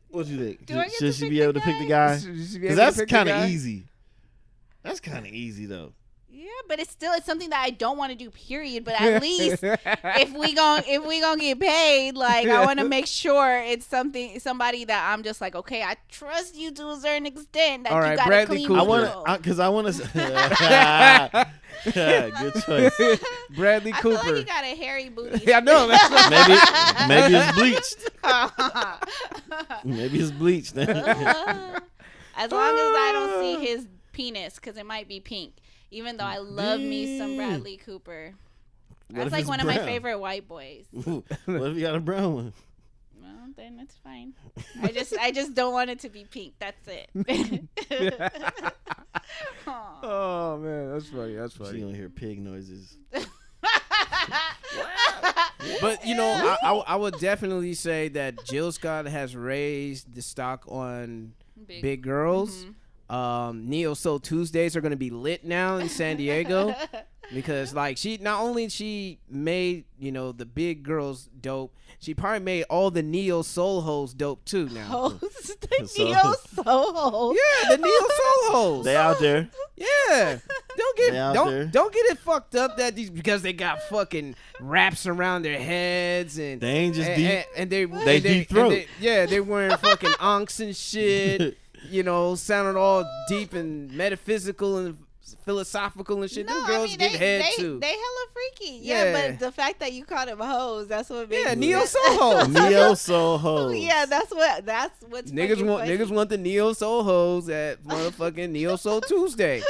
S3: What you think?
S4: Do I get
S3: Should
S4: to
S3: she
S4: pick
S3: be
S4: the
S3: able to pick the guy? Because that's kind of easy. That's kind of easy though.
S4: Yeah, but it's something that I don't want to do. Period. But at least if we gonna get paid, like I want to make sure it's somebody that I'm just like, okay, I trust you to a certain extent. That
S1: all right,
S4: you got
S1: Bradley Cooper.
S3: I want to. Good choice.
S1: Bradley Cooper.
S4: I feel like he got a hairy booty.
S1: Yeah, I know.
S3: Maybe it's bleached. Maybe it's bleached.
S4: As long as I don't see his penis, because it might be pink. Even though I love me some Bradley Cooper. That's like one of my favorite white boys.
S3: What if you got a brown one?
S4: Well, then it's fine. I just don't want it to be pink. That's it.
S1: Oh man, that's funny. That's funny.
S3: She gonna hear pig noises.
S1: But you know, I would definitely say that Jill Scott has raised the stock on big girls. Mm-hmm. Neo Soul Tuesdays are going to be lit now in San Diego because like she not only she made, you know, the big girls dope, she probably made all the Neo Soul hoes dope too now.
S4: The Neo Soul hoes.
S1: Yeah, the Neo Soul hoes.
S3: They out there.
S1: Yeah. Don't get it fucked up that these because they got fucking wraps around their heads and
S3: they ain't just deep.
S1: And they
S3: deep throat.
S1: They're wearing fucking onks and shit. You know, sounding all deep and metaphysical and philosophical and shit. Them girls get head too.
S4: They hella freaky. Yeah, but the fact that you call them hoes, that's what makes
S1: Neo Soul hoes.
S3: Neo Soul hoes.
S4: Yeah, that's what's
S1: niggas want the Neo Soul hoes at motherfucking Neo Soul Tuesday.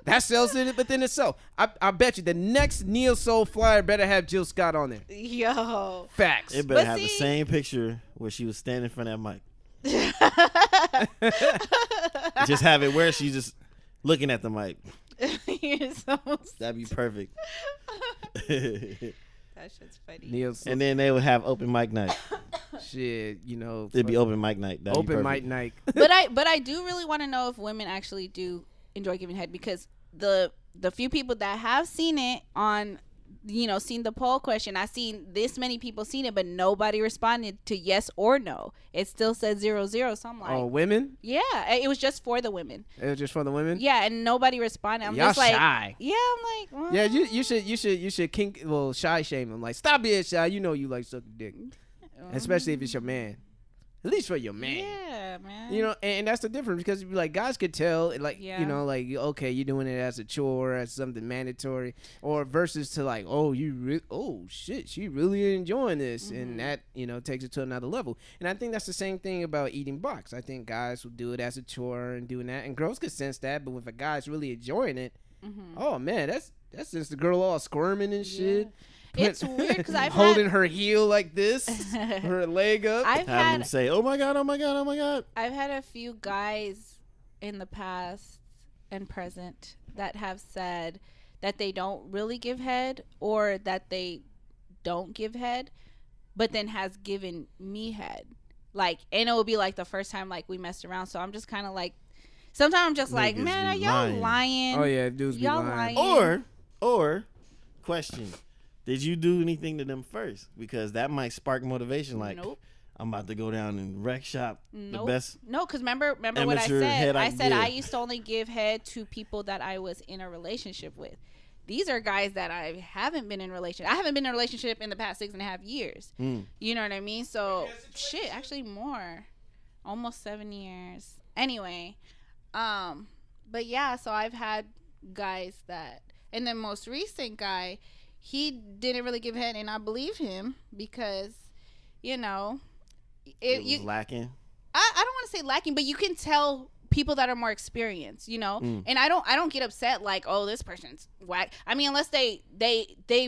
S1: That sells it within itself. I bet you the next Neo Soul flyer better have Jill Scott on there.
S4: Yo.
S1: Facts.
S3: It better have the same picture where she was standing in front of that mic. Just have it where she's just looking at the mic. That'd be perfect.
S4: That shit's funny.
S3: And then they would have open mic night.
S1: Shit, you know,
S3: it'd be open mic night. That'd
S1: open mic night.
S4: But I do really want to know if women actually do enjoy giving head, because the few people that have seen it on, you know, seen the poll question, I seen this many people seen it, but nobody responded to yes or no. It still said 0-0. So I'm like,
S1: oh, women?
S4: Yeah, it was just for the women.
S1: It was just for the women?
S4: Yeah, and nobody responded. I'm
S1: Y'all
S4: just like,
S1: shy.
S4: Yeah, I'm like, well.
S1: Yeah, you should shy shame them. Like, stop being shy. You know you like sucking dick, especially if it's your man. At least for your man.
S4: Yeah, man.
S1: You know, and that's the difference, because like guys could tell, like, you know, like, okay, you're doing it as a chore, as something mandatory, or versus to like, oh shit, she really enjoying this, and that, you know, takes it to another level. And I think that's the same thing about eating box. I think guys will do it as a chore and doing that, and girls could sense that. But if a guy's really enjoying it, oh man, that's just the girl all squirming and shit.
S4: It's weird because I've
S1: holding her heel like this, her leg up.
S3: I've had them say, "Oh my god, oh my god, oh my god."
S4: I've had a few guys in the past and present that have said that they don't really give head, or that they don't give head, but then has given me head. Like, and it will be like the first time like we messed around. So I'm just kind of like, sometimes I'm just like, man, are y'all lying?
S1: Oh yeah, dudes be
S4: lying.
S3: Or question. Did you do anything to them first? Because that might spark motivation. Like, nope. I'm about to go down and wreck shop the best.
S4: No, because remember what I said? I said I used to only give head to people that I was in a relationship with. These are guys that I haven't been in a relationship. I haven't been in a relationship in the past 6.5 years. You know what I mean? So, shit, actually more. Almost 7 years. Anyway, but yeah, so I've had guys that, and the most recent guy, he didn't really give head, and I believe him because, you know,
S3: it was lacking.
S4: I don't want to say lacking, but you can tell people that are more experienced, you know. And I don't get upset like, oh, this person's whack. I mean, unless they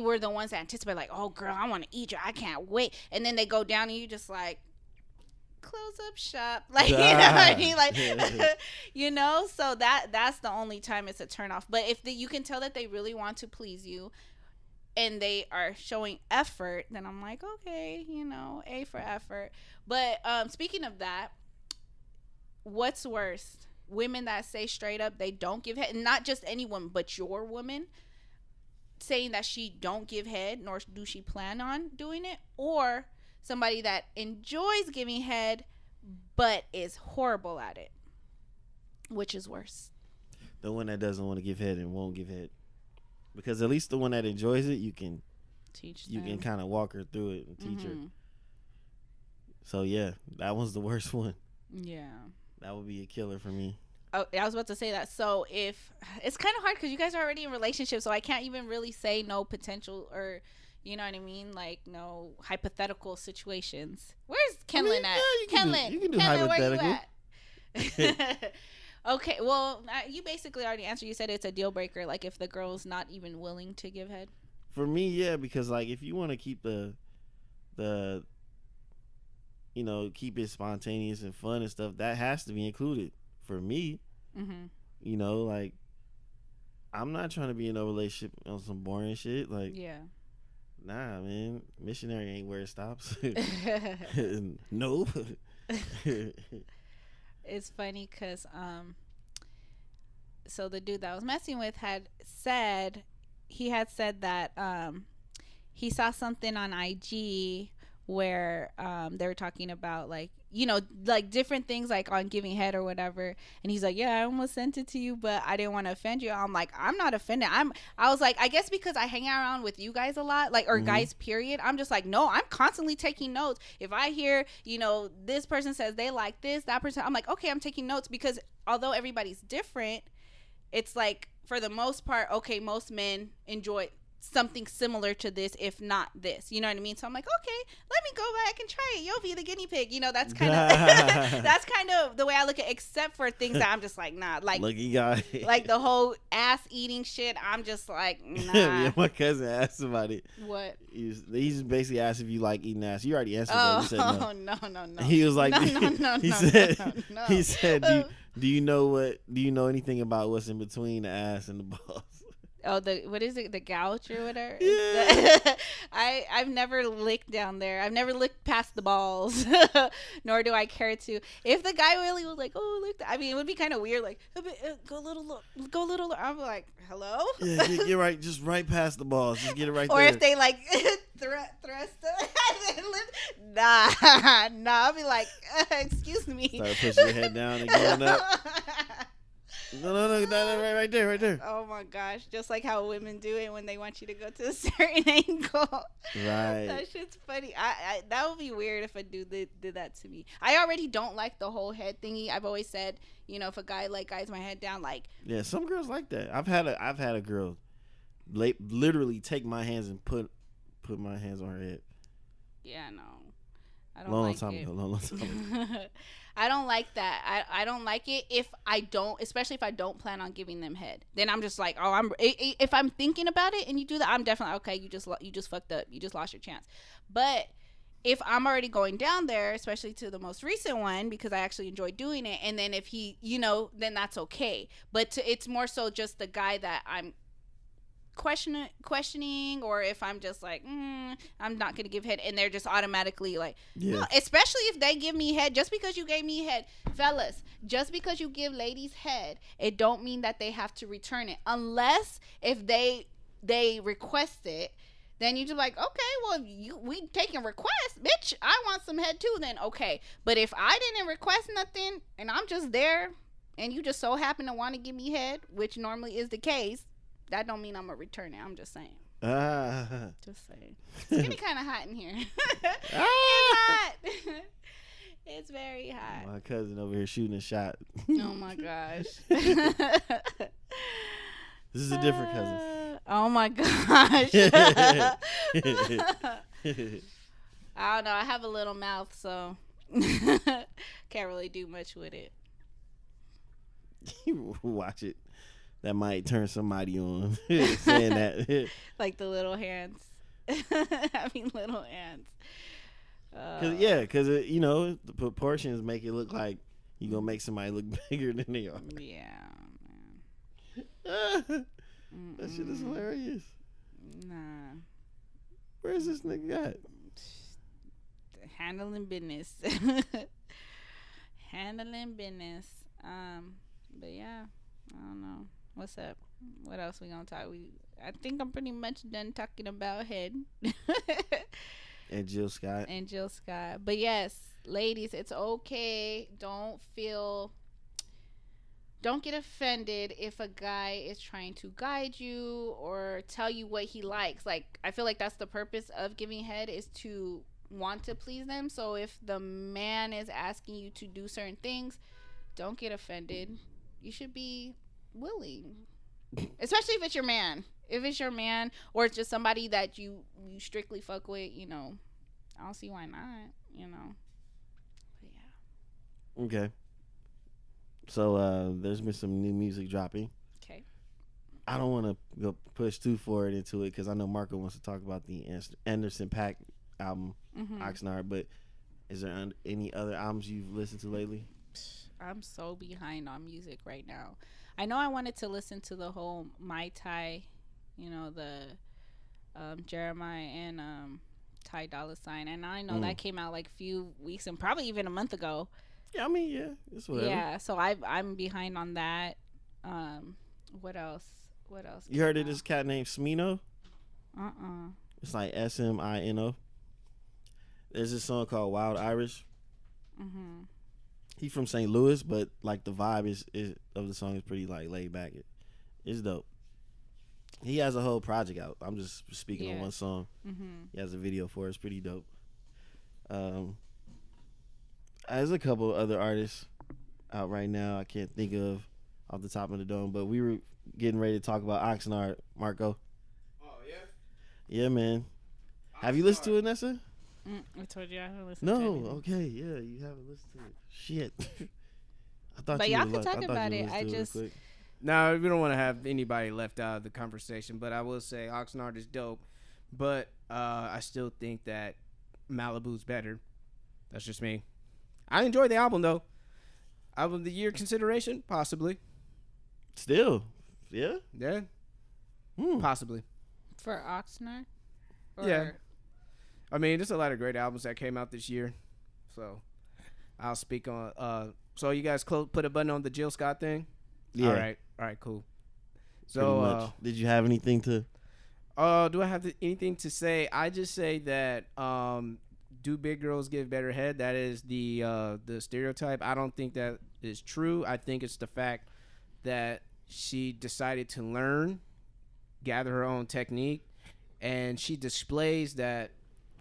S4: were the ones that anticipate like, oh girl, I want to eat you, I can't wait, and then they go down and you just like, close up shop, like, you know what I mean, like, you know. So that's the only time it's a turn off. But if you can tell that they really want to please you, and they are showing effort, then I'm like, okay, you know, A for effort. But speaking of that, what's worse? Women that say straight up they don't give head, not just any woman, but your woman saying that she don't give head, nor do she plan on doing it, or somebody that enjoys giving head but is horrible at it. Which is worse?
S3: The one that doesn't want to give head and won't give head. Because at least the one that enjoys it, you can teach them. You can kind of walk her through it and teach her. So yeah, that one's the worst one. Yeah. That would be a killer for me.
S4: Oh, I was about to say that. So if it's kind of hard because you guys are already in relationships, so I can't even really say no potential or, you know what I mean, like no hypothetical situations. Where's Kenlin at?
S3: Yeah,
S4: Kenlin,
S3: you can do hypothetical.
S4: Where you at? Okay, well, you basically already answered. You said it's a deal breaker. Like if the girl's not even willing to give head.
S3: For me, yeah, because like if you want to keep the you know, keep it spontaneous and fun and stuff, that has to be included. For me, you know, like I'm not trying to be in a relationship on some boring shit. Like, yeah, nah, man, missionary ain't where it stops. No.
S4: It's funny because so the dude that I was messing with had said that he saw something on IG where they were talking about like, you know, like different things like on giving head or whatever, and he's like, yeah, I almost sent it to you but I didn't want to offend you. I'm like, I'm not offended. I was like, I guess because I hang around with you guys a lot, like, or guys period, I'm just like, no, I'm constantly taking notes. If I hear, you know, this person says they like this, that person, I'm like, okay, I'm taking notes, because although everybody's different, it's like for the most part, okay, most men enjoy something similar to this, if not this, you know what I mean? So I'm like, okay, let me go back and try it. You'll be the guinea pig, you know. That's kind of that's kind of the way I look at it, except for things that I'm just like, nah, like lucky guy. Like the whole ass eating shit, I'm just like, nah.
S3: Yeah, my cousin asked about it.
S4: What?
S3: He's just basically asked if you like eating ass. You already answered that. You said no.
S4: No.
S3: He was like,
S4: no.
S3: He said, do you know anything about what's in between the ass and the balls?
S4: Oh, what is it? The gouge or whatever?
S3: Yeah.
S4: I've never licked down there. I've never licked past the balls, nor do I care to. If the guy really was like, oh, look, I mean, it would be kind of weird. Like, go a little. I'm like, hello?
S3: Yeah, get right, just right past the balls. Just get it right
S4: or
S3: there.
S4: Or if they like thrust nah. I'll be like, excuse me.
S3: Start pushing your head down and going up. No, right there.
S4: Oh my gosh, just like how women do it when they want you to go to a certain angle. Right. That shit's funny. I that would be weird if a dude did that to me. I already don't like the whole head thingy. I've always said, you know, if a guy like guys my head down, like.
S3: Yeah, some girls like that. I've had a girl literally take my hands and put my hands on her head.
S4: Yeah, no. I don't like it. Long time ago. I don't like that. I don't like it especially if I don't plan on giving them head. Then I'm just like, if I'm thinking about it and you do that, I'm definitely okay. You just fucked up. You just lost your chance. But if I'm already going down there, especially to the most recent one, because I actually enjoy doing it, and then if he, you know, then that's okay. But it's more so just the guy that I'm questioning, or if I'm just like, I'm not gonna give head, and they're just automatically like, yeah. No, especially if they give me head. Just because you gave me head, fellas, just because you give ladies head, it don't mean that they have to return it, unless if they request it. Then you just like, okay, well, we taking requests, bitch. I want some head too. Then okay, but if I didn't request nothing and I'm just there, and you just so happen to want to give me head, which normally is the case, that don't mean I'm gonna return it. I'm just saying. Just saying. It's getting kind of hot in here. It's hot. It's very hot.
S3: My cousin over here shooting a shot.
S4: Oh my gosh.
S3: This is a different cousin.
S4: Oh my gosh. I don't know. I have a little mouth, so can't really do much with it.
S3: Watch it. That might turn somebody on. Saying that.
S4: Like the little hands. Having little hands.
S3: Because you know, the proportions make it look like you're going to make somebody look bigger than they are.
S4: Yeah,
S3: man. That shit is hilarious.
S4: Nah.
S3: Where's this nigga at?
S4: Handling business. Handling business. But yeah, I don't know. What's up? What else we gonna talk? I think I'm pretty much done talking about head.
S3: And Jill Scott.
S4: But yes, ladies, it's okay. Don't get offended if a guy is trying to guide you or tell you what he likes. Like, I feel like that's the purpose of giving head, is to want to please them. So if the man is asking you to do certain things, don't get offended. You should be willing, especially if it's your man. If it's your man, or it's just somebody that you strictly fuck with, I don't see why not, But yeah.
S3: Okay. So there's been some new music dropping.
S4: Okay.
S3: I don't want to go push too forward into it because I know Marco wants to talk about the Anderson .Paak album, Oxnard. But is there any other albums you've listened to lately?
S4: I'm so behind on music right now. I know I wanted to listen to the whole Mai Tai, the Jeremiah and Ty Dolla $ign, and I know that came out like a few weeks and probably even a month ago.
S3: Yeah, I mean, yeah, it's whatever.
S4: Yeah, so I'm behind on that. What else?
S3: You heard of this cat named Smino?
S4: Uh-uh.
S3: It's like Smino. There's this song called Wild Irish.
S4: Mm-hmm.
S3: He from St. Louis, but like the vibe is of the song is pretty like laid back. It's dope. He has a whole project out. I'm just speaking on one song.
S4: Mm-hmm.
S3: He has a video for it. It's pretty dope. There's a couple other artists out right now I can't think of off the top of the dome, but we were getting ready to talk about Oxnard, Marco.
S1: Oh, yeah?
S3: Yeah, man. Have you listened to it, Nessa?
S4: I told you I haven't listened to it.
S3: No, okay, yeah, you haven't listened to it. Shit. I thought
S4: but
S3: you
S4: y'all
S3: would
S4: can talk about it. I just...
S1: No, we don't want to have anybody left out of the conversation, but I will say Oxnard is dope, but I still think that Malibu's better. That's just me. I enjoyed the album, though. Album of the year consideration? Possibly.
S3: Still? Yeah?
S1: Yeah. Possibly.
S4: For Oxnard?
S1: Yeah. I mean, there's a lot of great albums that came out this year, so I'll speak on. So you guys put a button on the Jill Scott thing?
S3: Yeah.
S1: All right, cool. So,
S3: did you have anything to?
S1: Do I have anything to say? I just say that do big girls give better head? That is the stereotype. I don't think that is true. I think it's the fact that she decided to learn, gather her own technique, and she displays that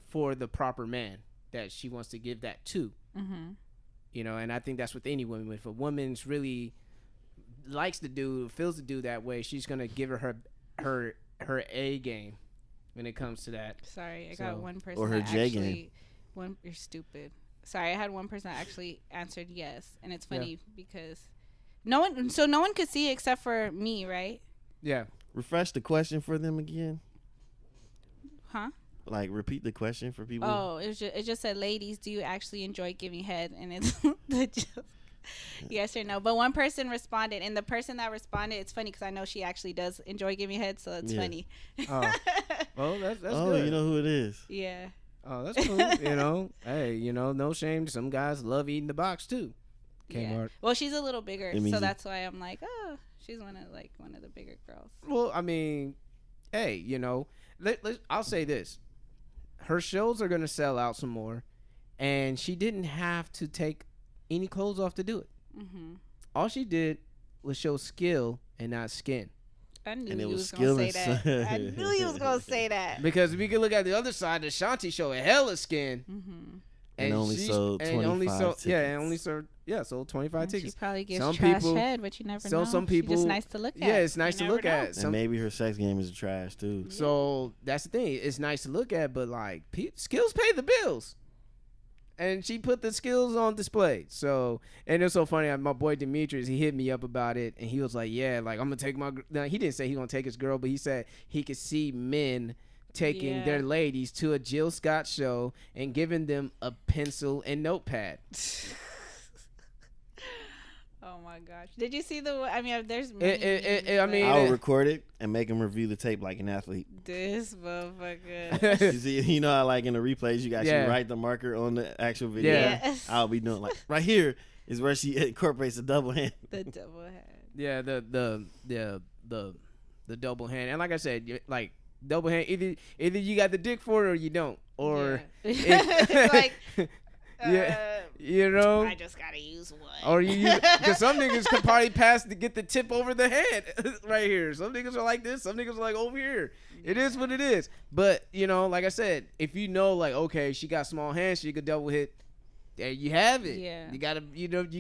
S1: for the proper man that she wants to give that to. Mm-hmm. And I think that's with any woman. If a woman's really likes the dude, feels the dude that way, she's gonna give her A game when it comes to that.
S4: Sorry, I got one person.
S3: Or her J game.
S4: You're stupid. Sorry, I had one person that actually answered yes, and it's funny because no one could see it except for me, right?
S1: Yeah.
S3: Refresh the question for them again.
S4: Huh?
S3: Like repeat the question for people.
S4: Oh, it just said, ladies, do you actually enjoy giving head? And it's yes or no. But one person responded, and the person that responded, it's funny because I know she actually does enjoy giving head, so it's funny.
S1: Oh, well, that's
S3: oh,
S1: good.
S3: You know who it is.
S4: Yeah.
S1: Oh, that's cool. Hey, no shame. Some guys love eating the box too. Kmart.
S4: Yeah. Well, she's a little bigger, so that's why I'm like, oh, she's one of the bigger girls.
S1: Well, I mean, hey, I'll say this. Her shows are going to sell out some more, and she didn't have to take any clothes off to do it. Mm-hmm. All she did was show skill and not skin.
S4: I knew you was going to say that. I knew you was going to say that.
S1: Because we can look at the other side, the Shanti show a hella skin.
S3: Mm-hmm. And only sold 25 tickets.
S1: Sold 25 tickets.
S4: She probably gives trash head, but you never know.
S1: Some people,
S4: she's just nice to look at.
S1: Yeah, it's nice to look at.
S3: And maybe her sex game is trash too.
S1: So that's the thing. It's nice to look at, but like skills pay the bills. And she put the skills on display. So, and it's so funny. My boy Demetrius, he hit me up about it, and he was like, "Yeah, like I'm gonna take my." Now, he didn't say he gonna take his girl, but he said he could see men taking their ladies to a Jill Scott show and giving them a pencil and notepad.
S4: Oh my my gosh! Did you see the? I mean, there's.
S3: I'll record it and make him review the tape like an athlete.
S4: This motherfucker.
S3: you know how like in the replays you actually write the marker on the actual video.
S4: Yes.
S3: I'll be doing like right here is where she incorporates the double hand.
S4: The double hand.
S1: Yeah, the double hand, and like I said, like double hand. Either you got the dick for it or you don't, or
S4: it's like.
S1: You know,
S4: I just gotta use one.
S1: Or because some niggas can probably pass to get the tip over the hand right here. Some niggas are like this. Some niggas are like over here. It is what it is. But you know, like I said, if you know, like okay, she got small hands, she could double hit. There you have it.
S4: Yeah.
S1: You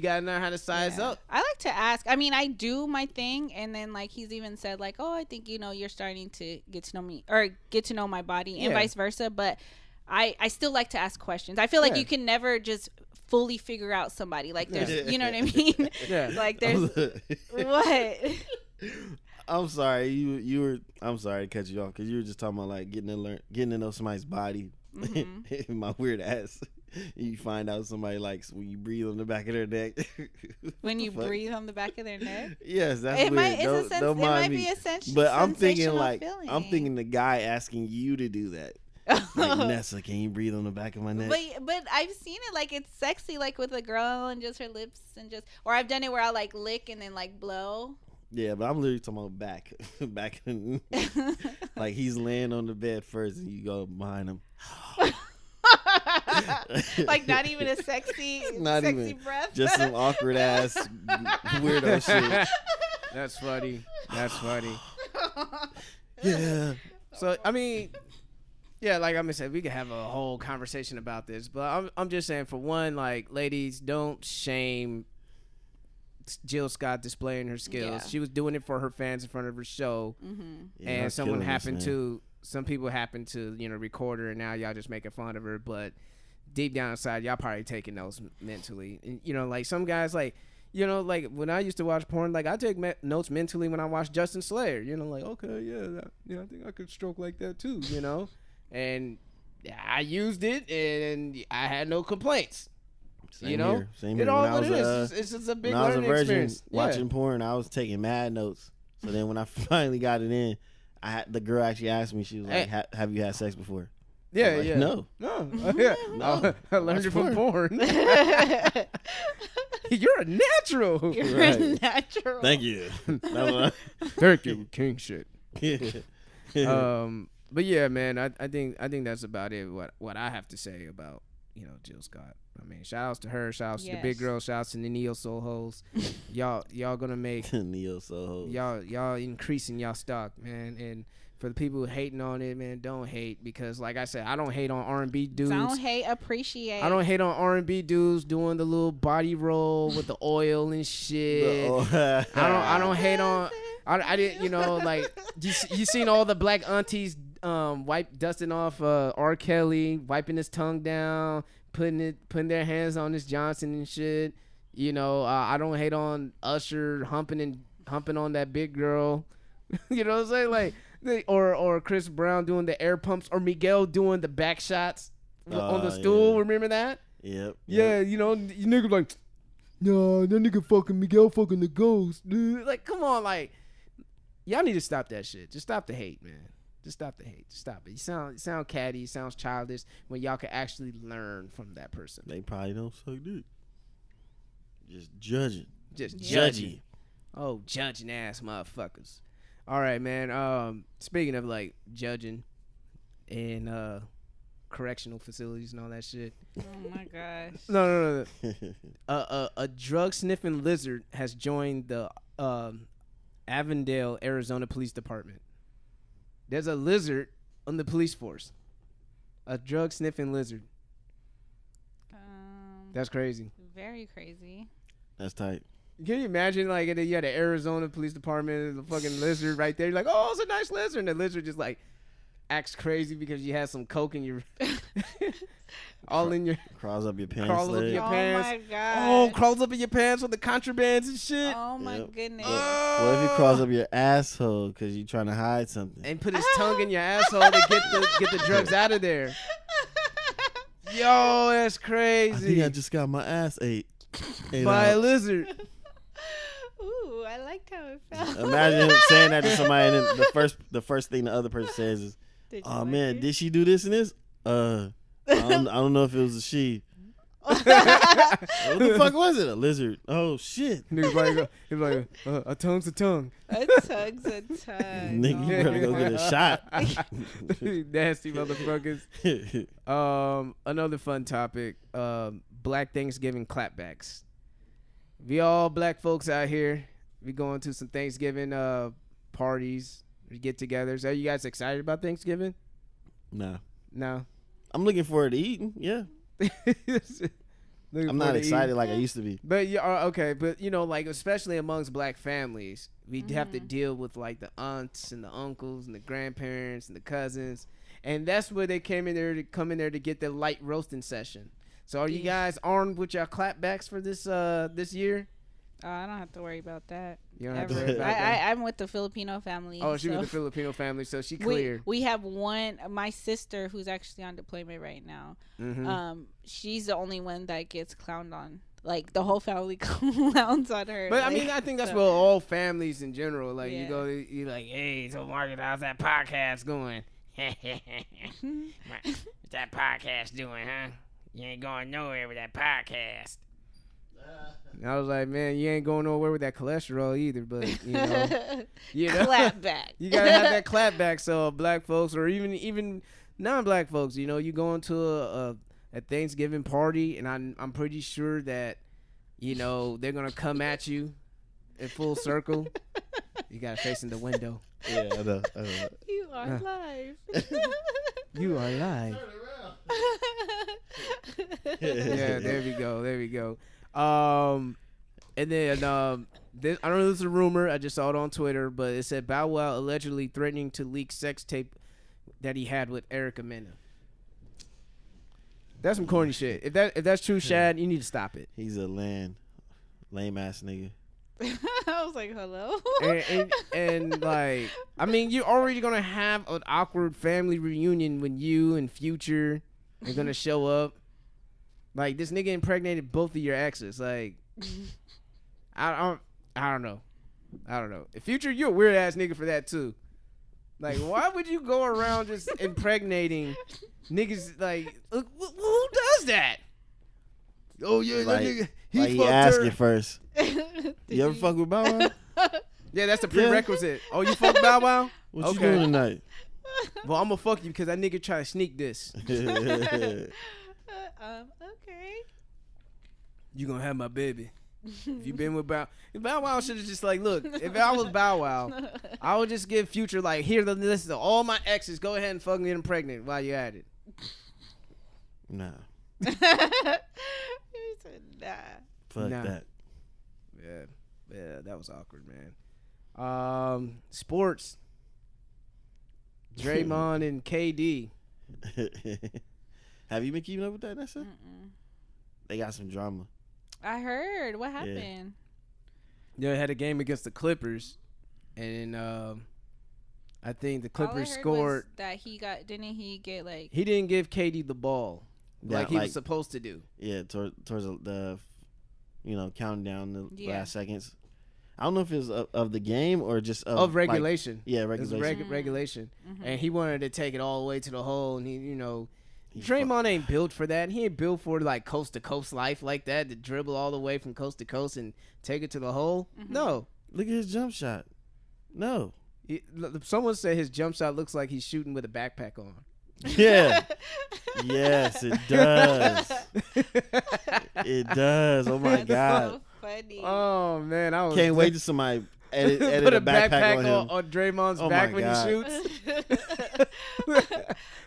S1: gotta know how to size up.
S4: I like to ask. I mean, I do my thing, and then like he's even said like, oh, I think you're starting to get to know me or get to know my body, and vice versa. But I still like to ask questions. I feel like you can never just fully figure out somebody. Like there's, you know what I mean?
S1: Yeah.
S4: Like there's what?
S3: I'm sorry. I'm sorry to cut you off because you were just talking about like getting to know somebody's body. Mm-hmm. My weird ass. You find out somebody likes when you breathe on the back of their neck.
S4: When you breathe on the back of their neck?
S3: Yes, that's weird. Don't mind me.
S4: Be a
S3: but I'm thinking like
S4: feeling.
S3: I'm thinking the guy asking you to do that. Like, Nessa, can you breathe on the back of my neck?
S4: But I've seen it like it's sexy, like with a girl and just her lips and just, or I've done it where I'll like lick and then like blow.
S3: Yeah, but I'm literally talking about back, like he's laying on the bed first and you go behind him.
S4: Like not even a sexy breath.
S3: Just some awkward ass weirdo shit.
S1: That's funny.
S3: Yeah.
S1: So I mean. Yeah, like I'm saying, we could have a whole conversation about this, but I'm just saying, for one, like, ladies, don't shame Jill Scott displaying her skills. Yeah. She was doing it for her fans in front of her show, and some people happened to, you know, record her, and now y'all just making fun of her, but deep down inside, y'all probably taking notes mentally. And, you know, like, some guys, like, you know, like, when I used to watch porn, like, I take notes mentally when I watch Justin Slayer, you know, like, okay, yeah, I think I could stroke like that, too, you know? And I used it, and I had no complaints.
S3: Same
S1: you know,
S3: here. Same
S1: it
S3: here.
S1: all what it is. It's just a big learning experience.
S3: Watching porn, I was taking mad notes. So then when I finally got it in, the girl actually asked me. She was like, "Have you had sex before?"
S1: Yeah,
S3: like,
S1: yeah.
S3: No.
S1: No. I learned it from porn. You're a natural.
S4: You're a natural.
S3: Thank you.
S1: Thank you, king shit. But yeah, man, I think that's about it. What I have to say about, you know, Jill Scott. I mean, shout outs to her, shout outs to the big girl, shout outs to the neo soul hoes. y'all gonna make
S3: neo soul hoes.
S1: Y'all increasing y'all stock, man. And for the people hating on it, man, don't hate, because like I said, I don't hate on R&B dudes.
S4: Don't hate, appreciate.
S1: I don't hate on R&B dudes doing the little body roll with the oil and shit. I don't hate on. I didn't, you know, like you seen all the black aunties dusting off R. Kelly, wiping his tongue down, putting their hands on his Johnson and shit. You know, I don't hate on Usher humping on that big girl. You know what I'm saying? Like, or Chris Brown doing the air pumps, or Miguel doing the back shots on the stool. Yeah. Remember that?
S3: Yep.
S1: Yeah, you know, you niggas like, no, that nigga fucking Miguel fucking the ghost, dude. Like, come on, like, y'all need to stop that shit. Just stop the hate, man. Just stop the hate. Just stop it. You sound catty. You sound childish when y'all can actually learn from that person.
S3: They probably don't suck dick. Just judging.
S1: Just judging. Oh, judging ass motherfuckers. All right, man. Speaking of like judging and correctional facilities and all that shit.
S4: Oh my gosh.
S1: No. A drug sniffing lizard has joined the Avondale, Arizona Police Department. There's a lizard on the police force. A drug sniffing lizard. That's crazy.
S4: Very crazy.
S3: That's tight.
S1: Can you imagine, like, you had the Arizona Police Department, the fucking lizard right there. You're like, oh, it's a nice lizard. And the lizard just, like, acts crazy because you had some coke in your... all in your...
S3: Crawls up your pants.
S1: Crawls up your pants.
S4: Oh, my God.
S1: Oh, crawls up in your pants with the contrabands and shit.
S4: Oh, my goodness.
S3: What if he crawls up your asshole because you're trying to hide something?
S1: And put his tongue in your asshole to get the drugs out of there. Yo, that's crazy.
S3: I think I just got my ass ate
S1: by a lizard.
S4: I liked how it felt.
S3: Imagine him saying that to somebody, and then the first thing the other person says is, "Oh like man, did she do this and this?" I don't know if it was a she. What the fuck was it? A lizard? Oh shit!
S1: He was like, a tongue's a tongue.
S4: A tongue's a tongue.
S3: Nigga, you better go get a shot.
S1: Nasty motherfuckers. Another fun topic. Black Thanksgiving clapbacks. We all black folks out here. We going to some Thanksgiving parties, get-togethers. Are you guys excited about Thanksgiving?
S3: No.
S1: I'm
S3: looking forward to eating. Yeah. I'm not excited like I used to be.
S1: But yeah, okay. But you know, like especially amongst black families, we have to deal with like the aunts and the uncles and the grandparents and the cousins, and that's where they come in there to get their light roasting session. So are you guys armed with your clapbacks for this year?
S4: Oh, I don't have to worry about that.
S1: You don't have to worry about that.
S4: I'm with the Filipino family.
S1: Oh, she's with the Filipino family, so she clear.
S4: We have my sister who's actually on deployment right now. Mm-hmm. She's the only one that gets clowned on. Like the whole family clowns on her.
S1: But I mean, I think that's what all families in general. Like you're like, hey, so Margaret, how's that podcast going? What's that podcast doing, huh? You ain't going nowhere with that podcast. And I was like, man, you ain't going nowhere with that cholesterol either, but you know,
S4: clap back.
S1: You gotta have that clap back. So black folks, or even non-black folks, you know, you go into a Thanksgiving party, and I'm pretty sure that, you know, they're gonna come at you in full circle. You gotta face in the window.
S3: Yeah, I know.
S4: You are live.
S1: You are live. Yeah, there we go. And then this, I don't know if this is a rumor. I just saw it on Twitter, but it said Bow Wow allegedly threatening to leak sex tape that he had with Erica Mena. That's some corny shit. If that's true, Shad, you need to stop it.
S3: He's a lame ass nigga.
S4: I was like, hello.
S1: and like, I mean, you're already gonna have an awkward family reunion when you and Future are gonna show up. Like, this nigga impregnated both of your exes. Like, I don't know. In Future, you're a weird ass nigga for that too. Like, why would you go around just impregnating niggas? Like, who does that? Oh yeah,
S3: like,
S1: that nigga.
S3: He asked it first. You ever fuck with Bow Wow?
S1: Yeah, that's a prerequisite. Yeah. Oh, you fuck Bow Wow?
S3: What you doing tonight?
S1: Well, I'm gonna fuck you because that nigga try to sneak this.
S4: Okay.
S1: You gonna have my baby. If you been with Bow Wow should have just like, look, if I was Bow Wow, I would just give Future like, here the list of all my exes. Go ahead and fuck me and pregnant while you at it.
S3: Nah.
S4: He said nah.
S3: Fuck that.
S1: Yeah, that was awkward, man. Sports. Draymond and KD.
S3: Have you been keeping up with that, Nessa? They got some drama.
S4: I heard. What happened?
S1: Yeah, they had a game against the Clippers, and I think the Clippers scored.
S4: That he got? Didn't he get like?
S1: He didn't give KD the ball like he was supposed to do.
S3: Yeah, towards the, counting down the last seconds. I don't know if it was of the game or just
S1: of regulation.
S3: Like, regulation.
S1: Regulation. Mm-hmm. And he wanted to take it all the way to the hole, and he Draymond ain't built for that. He ain't built for like coast to coast life like that, to dribble all the way from coast to coast and take it to the hole. Mm-hmm. No.
S3: Look at his jump shot. No.
S1: Someone said his jump shot looks like he's shooting with a backpack on.
S3: Yeah. Yes, it does. It does. Oh my God.
S4: So funny.
S1: Oh man, I
S3: can't wait till somebody edit put a backpack
S1: on Draymond's back when he shoots.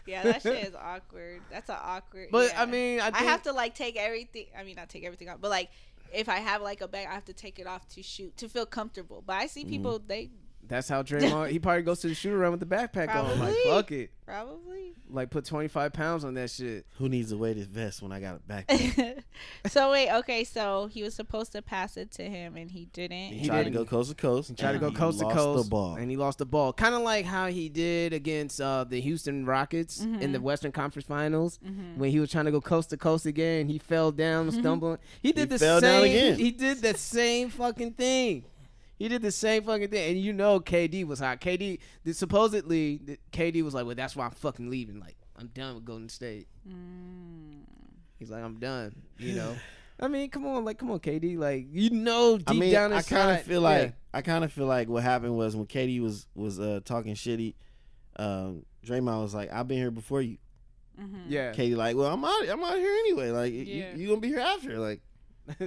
S4: Yeah, that shit is awkward. That's an awkward.
S1: But
S4: yeah.
S1: I mean, I
S4: have to like take everything. I mean, not take everything off, but like if I have like a bag, I have to take it off to shoot to feel comfortable. But I see people
S1: That's how Draymond. He probably goes to the shoot around with the backpack on. Like, fuck it.
S4: Probably.
S1: Like, put 25 pounds on that shit.
S3: Who needs a weighted vest when I got a backpack?
S4: So wait, okay. So he was supposed to pass it to him, and he didn't.
S3: He tried to go coast to coast.
S1: He tried to go coast to coast.
S3: Lost the ball.
S1: And he lost the ball. Kind of like how he did against the Houston Rockets in the Western Conference Finals when he was trying to go coast to coast again. He fell down, stumbling. He did the same. He did the same fucking thing. He did the same fucking thing, and you know KD was hot. Supposedly KD was like, well, that's why I'm fucking leaving. Like, I'm done with Golden State. He's like, I'm done. You know. I mean, come on, KD. Like, you know, deep down inside.
S3: I kind of feel like what happened was when KD was talking shitty. Draymond was like, I've been here before you. Yeah. KD like, well, I'm out here anyway. Like, you gonna be here after. Like,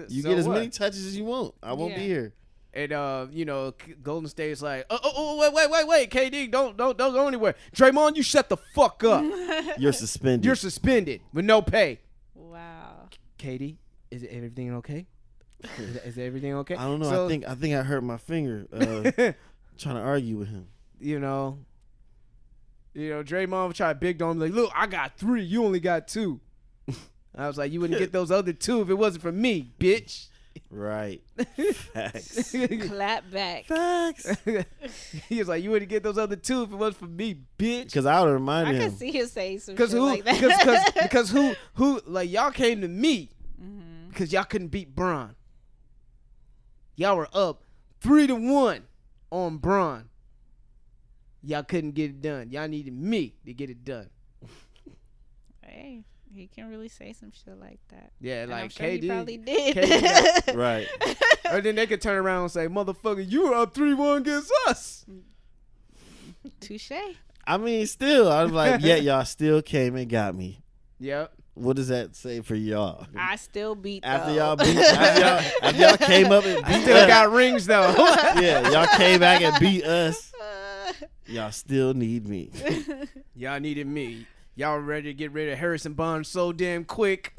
S3: you get as many touches as you want. I won't be here.
S1: And you know, Golden State's like, wait, KD, don't go anywhere. Draymond, you shut the fuck up.
S3: You're suspended.
S1: You're suspended with no pay.
S4: Wow.
S1: KD, is everything okay? Is everything okay?
S3: I don't know. So, I think I hurt my finger trying to argue with him.
S1: You know, Draymond tried to big dome like, look, I got 3, you only got 2. I was like, you wouldn't get those other 2 if it wasn't for me, bitch.
S3: Right. Facts.
S4: Clap back.
S3: Facts.
S1: He was like, you wouldn't get those other 2 if it wasn't for me, bitch.
S3: Because I would remind him.
S4: I can see him say some shit like that.
S1: Because who like, y'all came to me because y'all couldn't beat Bron. Y'all were up 3-1 on Bron. Y'all couldn't get it done. Y'all needed me to get it done.
S4: Hey, he can really say some shit like that.
S1: Yeah,
S4: and
S1: like
S4: I'm sure
S1: KD.
S4: He probably did.
S1: KD
S3: right.
S1: Or then they could turn around and say, motherfucker, you were up 3-1 against us.
S4: Touche.
S3: I mean, still, I was like, yeah, y'all still came and got me.
S1: Yep.
S3: What does that say for y'all?
S4: I still beat
S3: after y'all came up and beat
S1: still
S3: us.
S1: Got rings though.
S3: Yeah, y'all came back and beat us. Y'all still need me.
S1: Y'all needed me. Y'all were ready to get rid of Harrison Barnes so damn quick.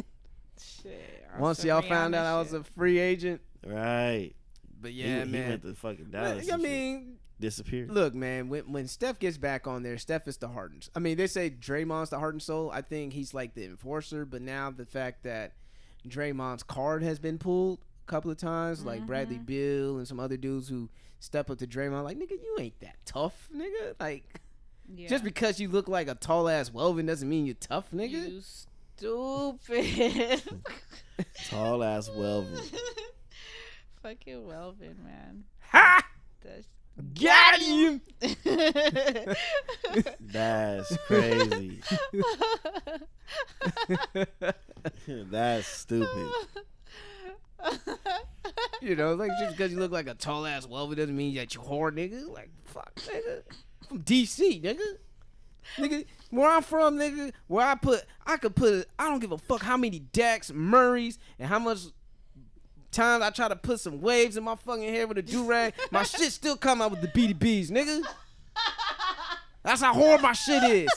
S4: Shit.
S1: Once y'all found out I was a free agent.
S3: Right.
S1: But yeah, man.
S3: He went to fucking Dallas.
S1: I mean,
S3: disappeared.
S1: Look, man, when Steph gets back on there, Steph is the heart and, I mean, they say Draymond's the heart and soul. I think he's like the enforcer, but now the fact that Draymond's card has been pulled a couple of times, like Bradley Beal and some other dudes who step up to Draymond, like, nigga, you ain't that tough, nigga. Like, just because you look like a tall ass Welvin doesn't mean you're tough, nigga.
S4: You stupid.
S3: Tall ass Welvin.
S4: Fucking Welvin, man.
S1: Ha!
S4: That's
S1: got him.
S3: That's crazy. That's stupid.
S1: You know, like, just because you look like a tall ass Welvin doesn't mean that you whore, nigga. Like, fuck, nigga. I'm from DC, nigga. Where I'm from, nigga, I don't give a fuck how many Dax, Murrays, and how much times I try to put some waves in my fucking hair with a do-rag, my shit still come out with the BDBs, nigga. That's how horrible my shit is.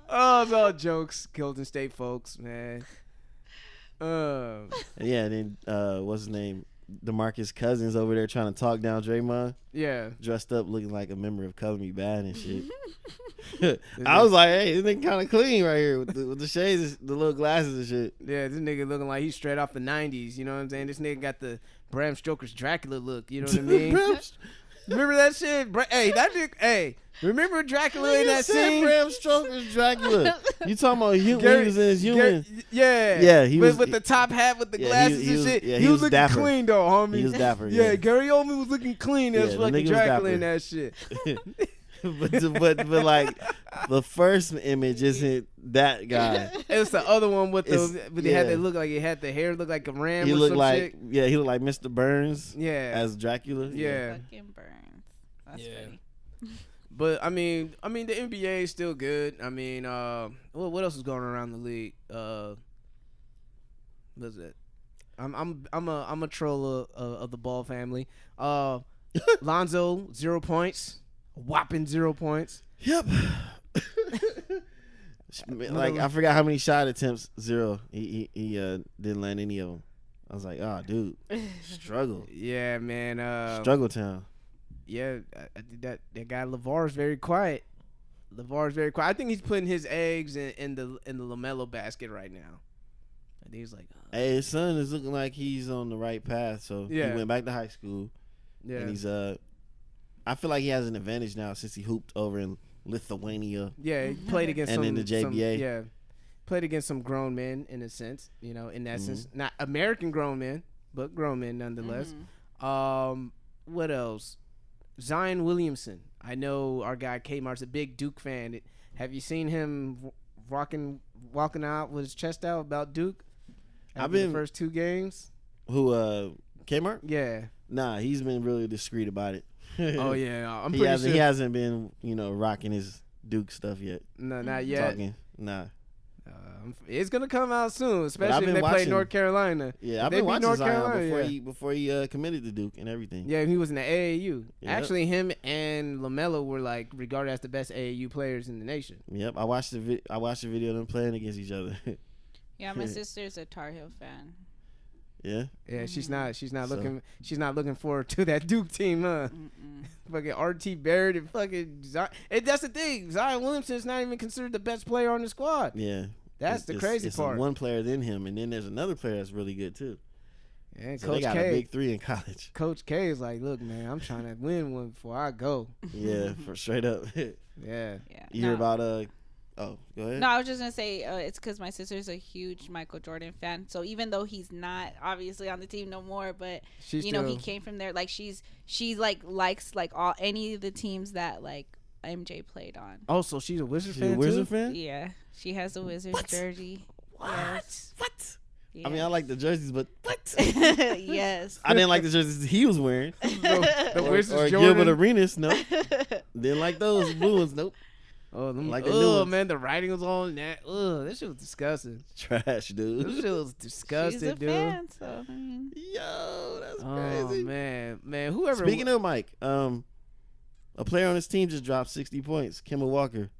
S1: Oh, it's all jokes, Golden State folks, man.
S3: Yeah, then what's his name? DeMarcus Cousins over there trying to talk down Draymond.
S1: Yeah,
S3: dressed up looking like a member of Color Me Bad and shit. I was like, hey, this nigga kind of clean right here with the shades, the little glasses and shit.
S1: Yeah, this nigga looking like he's straight off the 90s. You know what I'm saying? This nigga got the Bram Stoker's Dracula look. You know what I mean? Remember that shit? Hey, that nigga. Hey. Remember Dracula in that scene?
S3: Bram Stoker's Dracula. You talking about when he was in his human?
S1: Yeah,
S3: he was
S1: with the top hat with the glasses and shit.
S3: Yeah,
S1: he was looking
S3: dapper.
S1: Clean though, homie.
S3: He was dapper.
S1: Yeah, Gary Oldman was looking clean as fucking Dracula in that shit.
S3: but like the first image isn't that guy.
S1: It's the other one with he had to look like he had the hair look like a ram.
S3: He
S1: or
S3: looked
S1: some
S3: like
S1: shit.
S3: he looked like Mr. Burns.
S1: Yeah,
S3: as Dracula.
S1: Yeah,
S4: fucking Burns. That's funny.
S1: But I mean, the NBA is still good. I mean, what else is going around the league? What's it? I'm a troll of the Ball family. Lonzo 0 points, whopping 0 points.
S3: Yep. Like I forgot how many shot attempts. 0. He didn't land any of them. I was like, oh, dude, struggle.
S1: Yeah, man.
S3: Struggle town.
S1: Yeah, that guy LeVar is very quiet. I think he's putting his eggs in the LaMelo basket right now. I think he's like,
S3: hey, his son is looking like he's on the right path. So
S1: yeah.
S3: He went back to high school.
S1: Yeah,
S3: and he's I feel like he has an advantage now since he hooped over in Lithuania.
S1: Yeah, he played against
S3: and
S1: some,
S3: then the JBA.
S1: Played against some grown men in a sense, in essence. Not American grown men, but grown men nonetheless. What else? Zion Williamson. I know our guy Kmart's a big Duke fan. Have you seen him walking out with his chest out about Duke?
S3: I've been
S1: the first 2 games.
S3: Who Kmart?
S1: Yeah.
S3: Nah, he's been really discreet about it.
S1: Oh yeah, I'm pretty sure
S3: he hasn't been rocking his Duke stuff yet.
S1: No, not yet.
S3: Talking, nah.
S1: It's gonna come out soon, especially if they play North Carolina.
S3: Yeah, I've been watching North Zion before he committed to Duke and everything.
S1: Yeah, he was in the AAU.
S3: Yep.
S1: Actually, him and LaMelo were like regarded as the best AAU players in the nation.
S3: Yep, I watched the video of them playing against each other.
S4: Yeah, my sister's a Tar Heel fan.
S3: Yeah.
S1: Yeah, she's not looking forward to that Duke team, huh? Fucking RT Barrett and fucking Zion. And that's the thing. Zion Williamson's not even considered the best player on the squad.
S3: Yeah.
S1: That's the crazy part.
S3: It's one player than him, and then there's another player that's really good too.
S1: Yeah,
S3: so
S1: Coach
S3: they got
S1: K,
S3: a big 3 in college.
S1: Coach K is like, look, man, I'm trying to win one before I go.
S3: Yeah, for straight up.
S1: Yeah.
S3: You hear about Oh, go ahead.
S4: No, I was just gonna say it's because my sister's a huge Michael Jordan fan. So even though he's not obviously on the team no more, but he came from there. Like she likes any of the teams that like MJ played on.
S1: Oh, so she's a Wizards fan.
S3: Wizard fan?
S4: Yeah, she has a Wizards jersey.
S3: What?
S4: Yes.
S3: What?
S4: Yes.
S3: I mean, I like the jerseys, but what?
S4: Yes.
S3: I didn't like the jerseys he was wearing.
S1: The Wizards
S3: or
S1: Jordan.
S3: Gilbert Arenas, no. Didn't like those blue ones, nope.
S1: Oh,
S3: like the new ones.
S1: Man, the writing was on that. That shit was disgusting.
S3: Trash, dude.
S1: This shit was disgusting,
S4: She's a
S1: dude.
S4: fan, so I mean.
S3: Yo, that's
S1: Oh
S3: crazy.
S1: man, whoever.
S3: Speaking of Mike, a player on his team just dropped 60 points. Kemba Walker.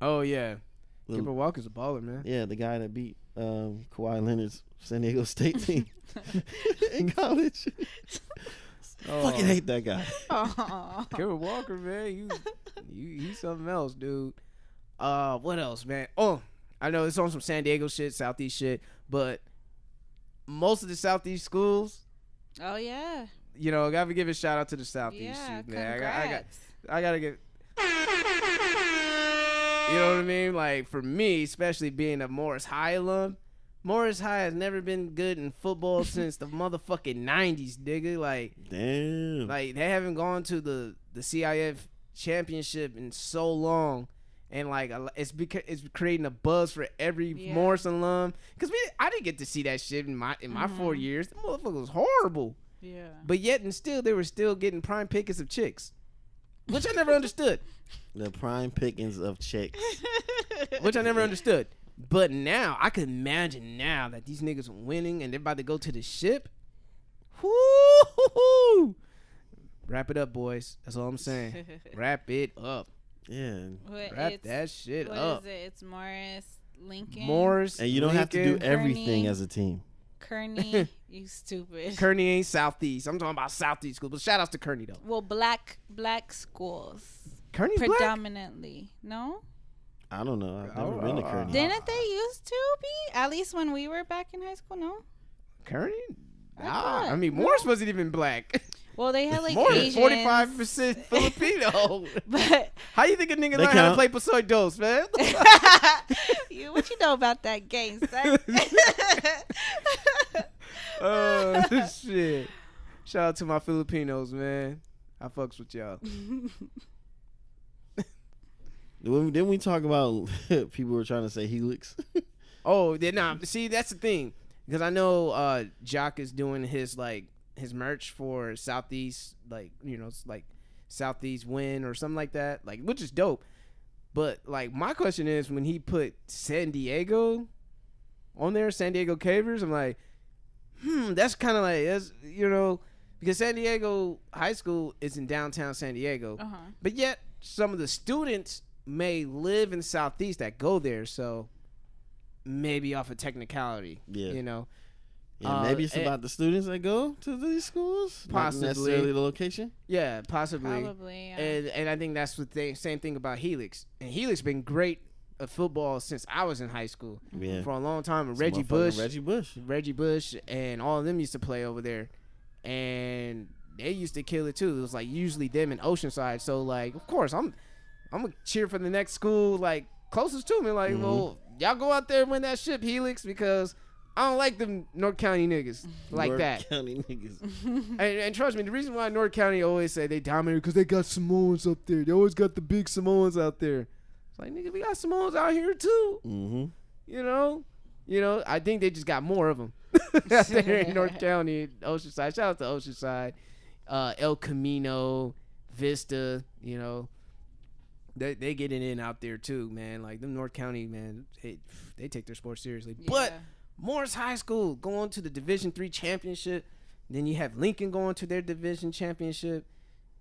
S1: Oh yeah, Kemba Walker's a baller, man.
S3: Yeah, the guy that beat Kawhi Leonard's San Diego State team in college. Fucking hate that guy.
S1: Kemba Walker, man, he's something else, dude. What else, man? Oh, I know it's on some San Diego shit, Southeast shit, but most of the Southeast schools.
S4: Oh yeah.
S1: I gotta give a shout out to the Southeast shit, man.
S4: Congrats.
S1: I gotta get. You know what I mean? Like for me, especially being a Morris High alum. Morris High has never been good in football since the motherfucking 90s, nigga. Like,
S3: damn.
S1: Like, they haven't gone to the CIF championship in so long. And, like, it's creating a buzz for every Morris alum. Because I didn't get to see that shit in my 4 years. The motherfucker was horrible.
S4: Yeah.
S1: But yet and still, they were still getting prime pickings of chicks. Which I never understood.
S3: The prime pickings of chicks.
S1: Which I never understood. But now, I can imagine now that these niggas are winning and they're about to go to the ship. Woo! Wrap it up, boys. That's all I'm saying. Wrap it up.
S3: Yeah.
S1: Wrap that shit up.
S4: What is it? It's Morris, Lincoln.
S1: Morris,
S3: and you don't have to do everything
S4: Kearney,
S3: as a team.
S4: Kearney, you stupid.
S1: Kearney ain't Southeast. I'm talking about Southeast schools. But shout outs to Kearney, though.
S4: Well, black schools.
S1: Kearney's
S4: predominantly. Black? No?
S3: I don't know. I've never been to Kearney.
S4: Didn't they used to be? At least when we were back in high school, no?
S1: Kearney? I mean, Morris wasn't even black.
S4: Well, they had like
S1: Morris 45% Filipino.
S4: But
S1: how you think a nigga learn how to play Pasoy Dos, man?
S4: What you know about that game, son?
S1: Oh, shit. Shout out to my Filipinos, man. I fucks with y'all.
S3: Didn't we talk about people were trying to say Helix?
S1: Oh, see, that's the thing. Because I know Jock is doing his merch for Southeast, it's like Southeast Win or something like that, which is dope. But my question is, when he put San Diego on there, San Diego Cavers, I'm like, that's kind of because San Diego High School is in downtown San Diego, but yet some of the students may live in Southeast that go there, so maybe off a technicality,
S3: Yeah, maybe it's about the students that go to these schools,
S1: possibly.
S3: not necessarily the location.
S1: Yeah, possibly.
S4: Probably, yeah.
S1: And I think that's the same thing about Helix. And Helix been great at football since I was in high school.
S3: Yeah.
S1: For a long time. And Reggie Bush, and all of them used to play over there, and they used to kill it too. It was usually them in Oceanside. So of course I'm gonna cheer for the next school like closest to me. Like, well, y'all go out there and win that ship, Helix, because I don't like them North County niggas like
S3: North
S1: that.
S3: County niggas.
S1: And trust me, the reason why North County always say they dominate because they got Samoans up there. They always got the big Samoans out there. It's like, nigga, we got Samoans out here too.
S3: Mm-hmm.
S1: You know, I think they just got more of them out there in North County, Oceanside. Shout out to Oceanside, El Camino, Vista. You know, they getting in out there too, man. Like them North County, man, they take their sport seriously. Yeah. But Morris High School going to the Division III championship. Then you have Lincoln going to their division championship.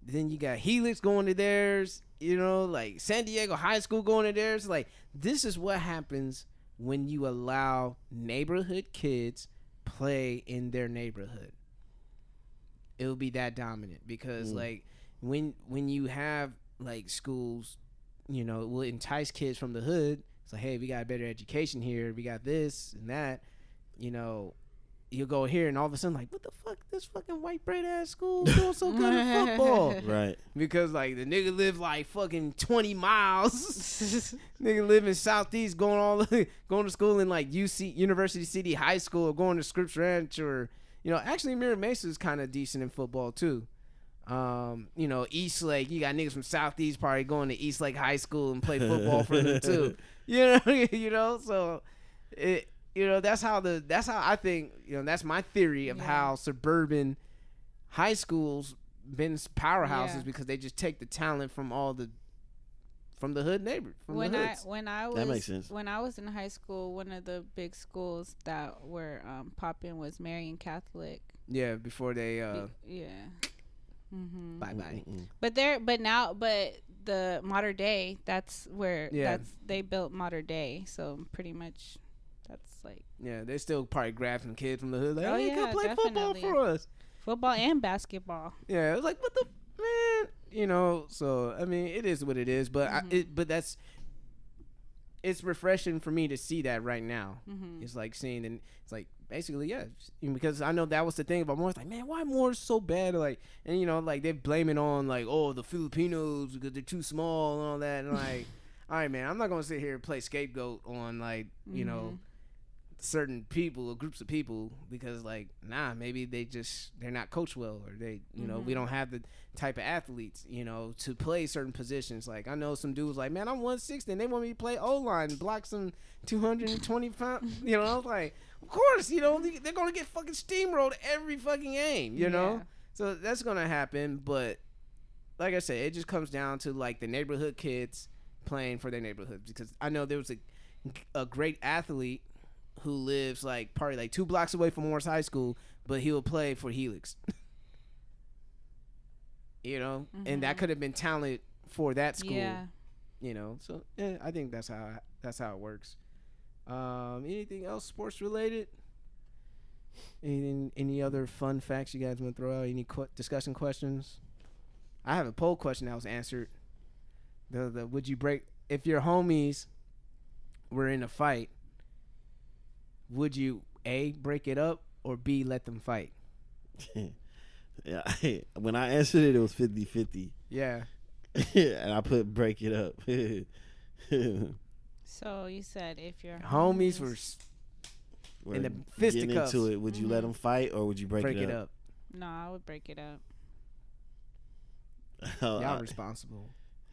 S1: Then you got Helix going to theirs. You know, like San Diego High School going to theirs. Like, this is what happens when you allow neighborhood kids play in their neighborhood. It'll be that dominant because like when you have like schools, you know, will entice kids from the hood. It's like, hey, we got a better education here. We got this and that. You know, you'll go here and all of a sudden like, what the fuck? This fucking white bread ass school doing so good in football.
S3: Right.
S1: Because like the nigga live like fucking 20 miles. Nigga live in Southeast going to school in like UC University City High School or going to Scripps Ranch or, you know, actually Mira Mesa is kind of decent in football too. You know, East Lake, you got niggas from Southeast probably going to East Lake High School and play football for them too. You know, so it, you know, that's how I think, you know, that's my theory of how suburban high schools been powerhouses because they just take the talent from the hood neighbor.
S4: When I was
S3: that makes sense.
S4: When I was in high school, one of the big schools that were popping was Marian Catholic.
S1: Yeah, before they
S4: Mm-hmm.
S1: Bye.
S4: But the Modern Day, that's where they built Modern Day. So pretty much that's like
S1: they still probably grabbing kids from the hood. Like,
S4: hey,
S1: come play football for us.
S4: Football and basketball.
S1: Yeah, it was like, what the man, you know. So I mean, it is what it is. But it's refreshing for me to see that right now. Mm-hmm. It's like seeing, and it's like basically because I know that was the thing about Moore's. Like, man, why Moore's so bad? Like, and you know, like they blame it on like, oh, the Filipinos because they're too small and all that. And like, all right, man, I'm not gonna sit here and play scapegoat on like you know certain people or groups of people because like maybe they're not coached well or they you know we don't have the type of athletes you know to play certain positions. Like I know some dudes like, man, I'm 160 and they want me to play O-line and block some 225 you know. I was like, of course, you know, they're gonna get fucking steamrolled every fucking game, you know. So that's gonna happen. But like I said, it just comes down to like the neighborhood kids playing for their neighborhoods. Because I know there was a great athlete who lives like probably like 2 blocks away from Morris High School, but he will play for Helix. You know, and that could have been talent for that school. Yeah. You know, so I think that's how it works. Anything else sports related? Any other fun facts you guys want to throw out? Any discussion questions? I have a poll question that was answered. The would you break if your homies were in a fight? Would you A, break it up, or B, let them fight?
S3: Yeah, when I answered it was 50-50.
S1: Yeah.
S3: And I put break it up.
S4: So you said if your
S1: homies were in the fisticuffs
S3: into it, would you let them fight or would you break it up?
S4: No, I would break it up.
S1: Y'all responsible.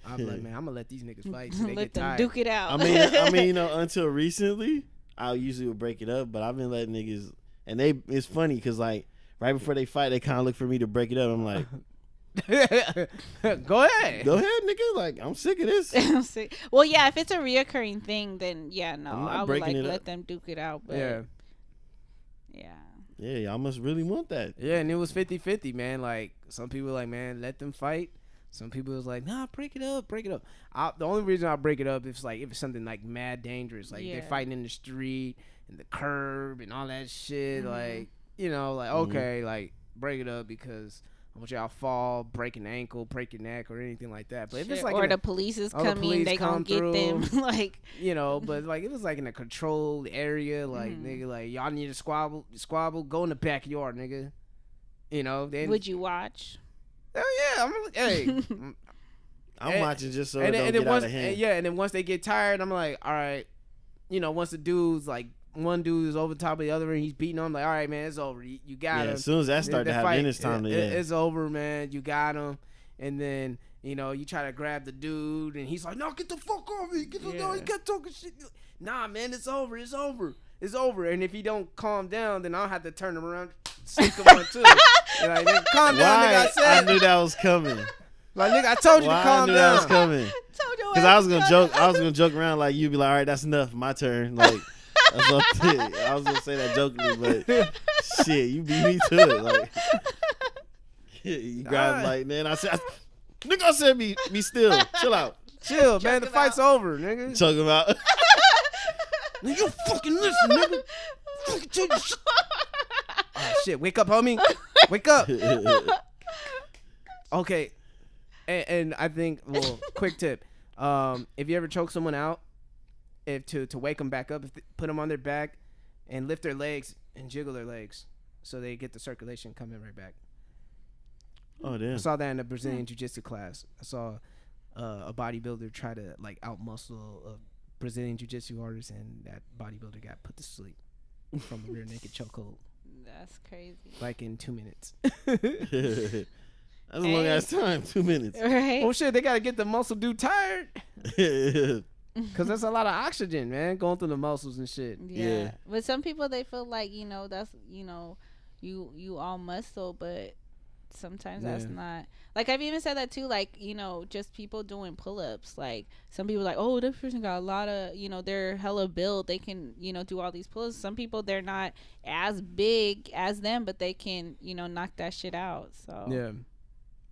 S1: I'm like, man, I'm gonna let these niggas fight. So they
S4: let
S1: get
S4: them
S1: tired.
S4: duke it out.
S3: I mean, you know, until recently, I usually would break it up, but I've been letting niggas, and it's funny because like right before they fight, they kind of look for me to break it up. I'm like,
S1: go ahead,
S3: nigga. Like I'm sick of this.
S4: I'm sick. Well, yeah, if it's a reoccurring thing, then I would like let them duke it out. But
S1: yeah,
S3: y'all must really want that.
S1: Yeah, and it was 50-50, man. Like some people were like, man, let them fight. Some people was like, nah, break it up. The only reason I break it up is like if it's something like mad dangerous, like they're fighting in the street and the curb and all that shit. Like, you know, like okay, like break it up because I want y'all fall, break an ankle, break your neck, or anything like that. But if it's like
S4: or the police is coming, they gonna get them. Like
S1: you know, but like it was like in a controlled area, like nigga, like y'all need to squabble, go in the backyard, nigga. You know, then
S4: would you watch?
S1: Hell yeah!
S3: I'm watching just so it don't get out of hand.
S1: And then once they get tired, I'm like, all right, once the dude's like, one dude is over top of the other and he's beating him, like, all right, man, it's over. You got him.
S3: As soon as that starts to happen, it's time to
S1: it's over, man. You got him. And then, you try to grab the dude and he's like, no, get the fuck off me. No, you got talking shit. Nah, man, it's over. It's over. It's over. And if he don't calm down, then I'll have to turn him around, sink him on too. Like, nigga, calm down, nigga. I said.
S3: I knew that was coming.
S1: Like, nigga, I told you to calm down. I knew that
S3: was coming. Because I was gonna joke around like you'd be like, all right, that's enough, my turn. Like, that's what I was gonna say that jokingly, but shit, you beat me to it. Like, you grab like, man, I said, be still, chill out,
S1: man. The fight's over, nigga.
S3: Talking about.
S1: Nigga, you fucking listen, nigga. Fucking tell you shit. Oh shit, wake up, homie. Wake up. Okay. And I think, quick tip. If you ever choke someone out, to wake them back up, put them on their back and lift their legs and jiggle their legs so they get the circulation coming right back.
S3: Oh, damn.
S1: I saw that in a Brazilian jiu-jitsu class. I saw a bodybuilder try to like out-muscle a Brazilian jiu-jitsu artist, and that bodybuilder got put to sleep from a rear naked chokehold.
S4: That's crazy. Like
S1: in 2 minutes.
S3: That's a long ass time, 2 minutes.
S4: Right.
S1: Oh shit, they gotta get the muscle dude tired. Cause that's a lot of oxygen, man, going through the muscles and shit.
S4: Yeah. But some people, they feel like, that's, you all muscle, but sometimes that's not. Like, I've even said that too, like, just people doing pull-ups. Like, some people are like, oh, this person got a lot of, they're hella built. They can, do all these pull-ups. Some people, they're not as big as them, but they can, knock that shit out. So.
S1: Yeah.